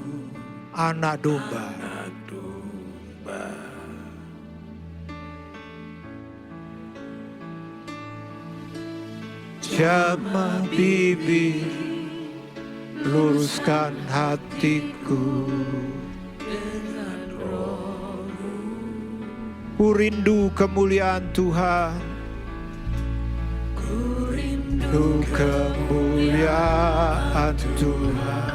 Anak domba. anak domba. Jamah bibir, luruskan hatiku. Ku rindu kemuliaan Tuhan. Ku rindu kemuliaan Tuhan.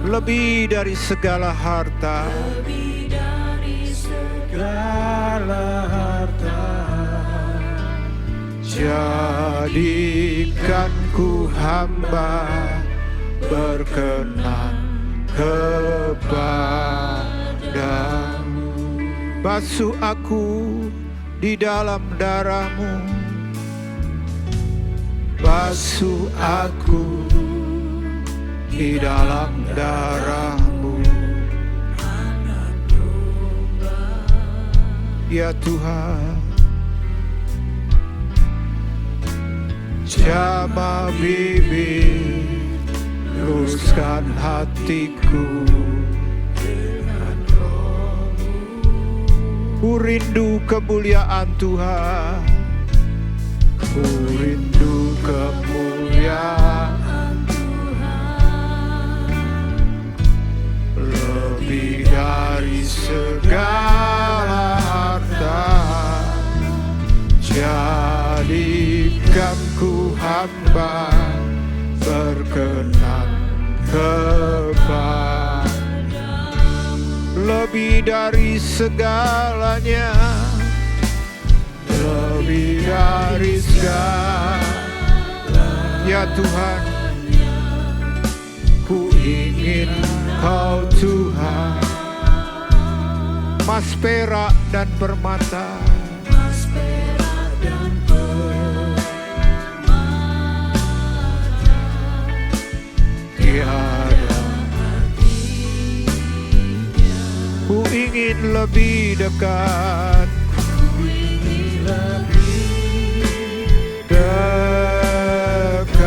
Lebih dari segala harta. Segala harta Jadikan ku hamba berkenan kepadamu. Basuh aku di dalam darah-Mu. Basuh aku di dalam darah-Mu. Ya Tuhan, jamah bibir, luruskan hatiku dengan Roh-Mu. Ku rindu kemuliaan Tuhan, ku rindu kemuliaan Tuhan, lebih dari segala harta. Jadikan ku hamba berkenan kepadamu, lebih dari segalanya, lebih dari segalanya. Ya Tuhan, ku ingin Kau Tuhan, emas perak dan permata, tiada. Ku ingin lebih dekat, ku ingin lebih dekat,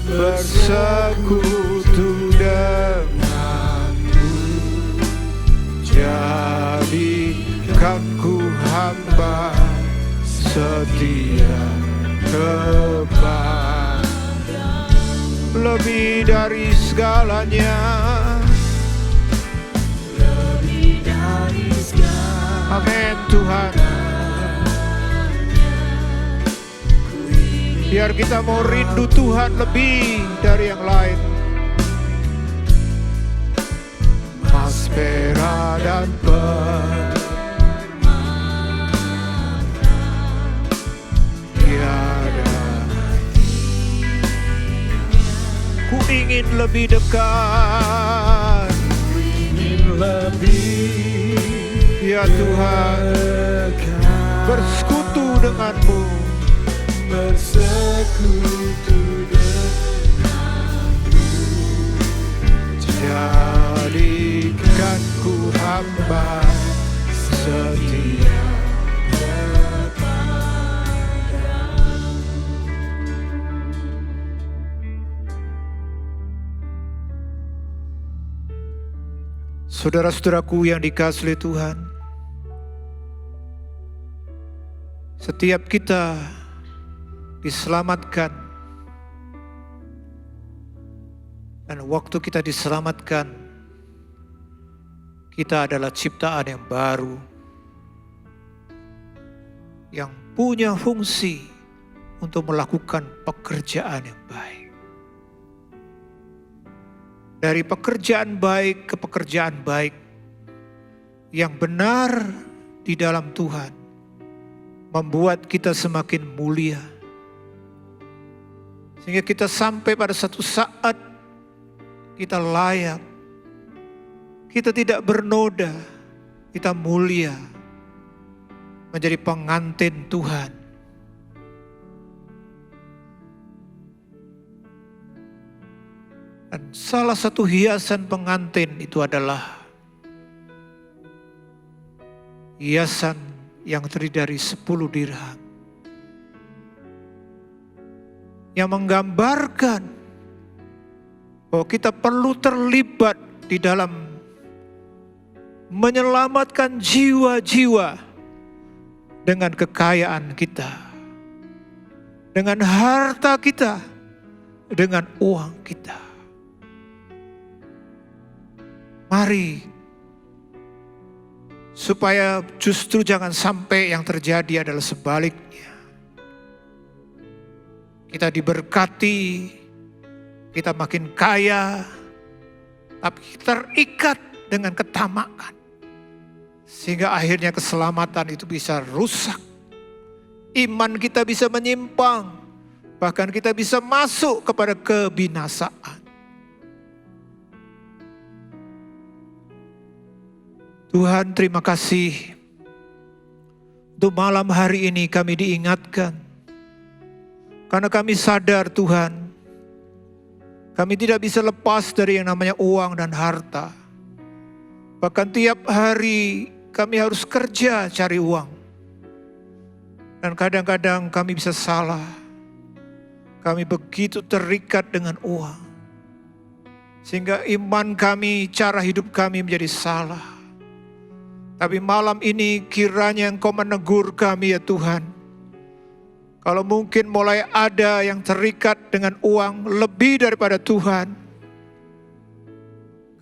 bersekutu denganmu. Jadikan ku hamba setia kepadamu, lebih dari segalanya, lebih dari segalanya. Amin Tuhan. Biar kita mau rindu Tuhan lebih dari yang lain. Emas, perak dan permata tiada. Ku ingin lebih dekat, ku ingin lebih, ya Tuhan, bersekutu denganmu, bersekutu denganmu. Jadikan ku hamba setia kepadamu. Saudara-saudaraku yang dikasihi Tuhan, setiap kita diselamatkan, dan waktu kita diselamatkan, kita adalah ciptaan yang baru, yang punya fungsi untuk melakukan pekerjaan yang baik. Dari pekerjaan baik ke pekerjaan baik yang benar di dalam Tuhan, membuat kita semakin mulia. Sehingga kita sampai pada satu saat kita layak, kita tidak bernoda, kita mulia, menjadi pengantin Tuhan. Dan salah satu hiasan pengantin itu adalah hiasan yang terdiri dari 10 dirham. Yang menggambarkan bahwa kita perlu terlibat di dalam menyelamatkan jiwa-jiwa dengan kekayaan kita, dengan harta kita, dengan uang kita. Mari, supaya justru jangan sampai yang terjadi adalah sebaliknya. Kita diberkati, kita makin kaya, tapi terikat dengan ketamakan. Sehingga akhirnya keselamatan itu bisa rusak. Iman kita bisa menyimpang, bahkan kita bisa masuk kepada kebinasaan. Tuhan, terima kasih untuk malam hari ini kami diingatkan. Karena kami sadar Tuhan, kami tidak bisa lepas dari yang namanya uang dan harta. Bahkan tiap hari kami harus kerja cari uang. Dan kadang-kadang kami bisa salah. Kami begitu terikat dengan uang. Sehingga iman kami, cara hidup kami menjadi salah. Tapi malam ini kiranya Engkau menegur kami ya Tuhan. Kalau mungkin mulai ada yang terikat dengan uang lebih daripada Tuhan.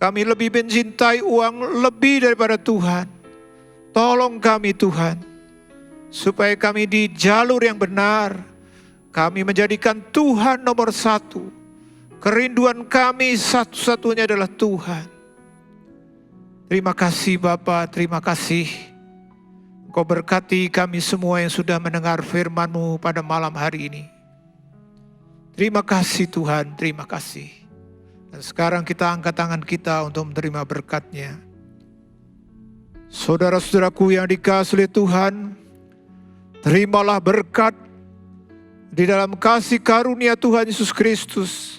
Kami lebih mencintai uang lebih daripada Tuhan. Tolong kami Tuhan. Supaya kami di jalur yang benar. Kami menjadikan Tuhan nomor satu. Kerinduan kami satu-satunya adalah Tuhan. Terima kasih Bapa, terima kasih. Engkau berkati kami semua yang sudah mendengar firman-Mu pada malam hari ini. Terima kasih Tuhan, terima kasih. Dan sekarang kita angkat tangan kita untuk menerima berkat-Nya. Saudara-saudaraku yang dikasihi oleh Tuhan, terimalah berkat di dalam kasih karunia Tuhan Yesus Kristus,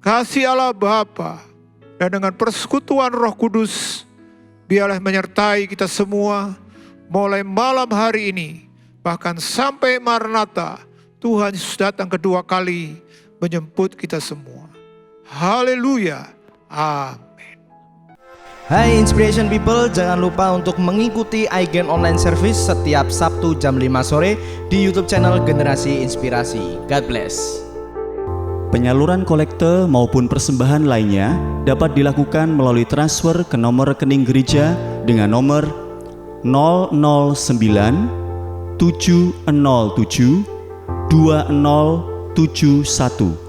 kasih Allah Bapa, dan dengan persekutuan Roh Kudus, biarlah menyertai kita semua mulai malam hari ini, bahkan sampai Maranatha, Tuhan Yesus datang kedua kali menjemput kita semua. Haleluya. Amin. Hai Inspiration People, jangan lupa untuk mengikuti iGen Online Service setiap Sabtu jam 5 sore di YouTube channel Generasi Inspirasi. God bless. Penyaluran kolekte maupun persembahan lainnya dapat dilakukan melalui transfer ke nomor rekening gereja dengan nomor 009 707 2071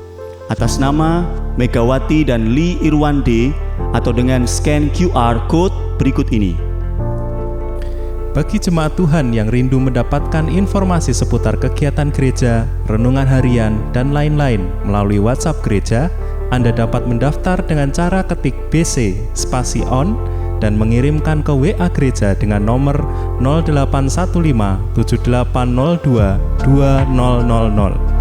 atas nama Megawati dan Lee Irwande atau dengan scan QR Code berikut ini. Bagi jemaat Tuhan yang rindu mendapatkan informasi seputar kegiatan gereja, renungan harian, dan lain-lain melalui WhatsApp gereja, Anda dapat mendaftar dengan cara ketik BC spasi on dan mengirimkan ke WA gereja dengan nomor 0815 7802 2000.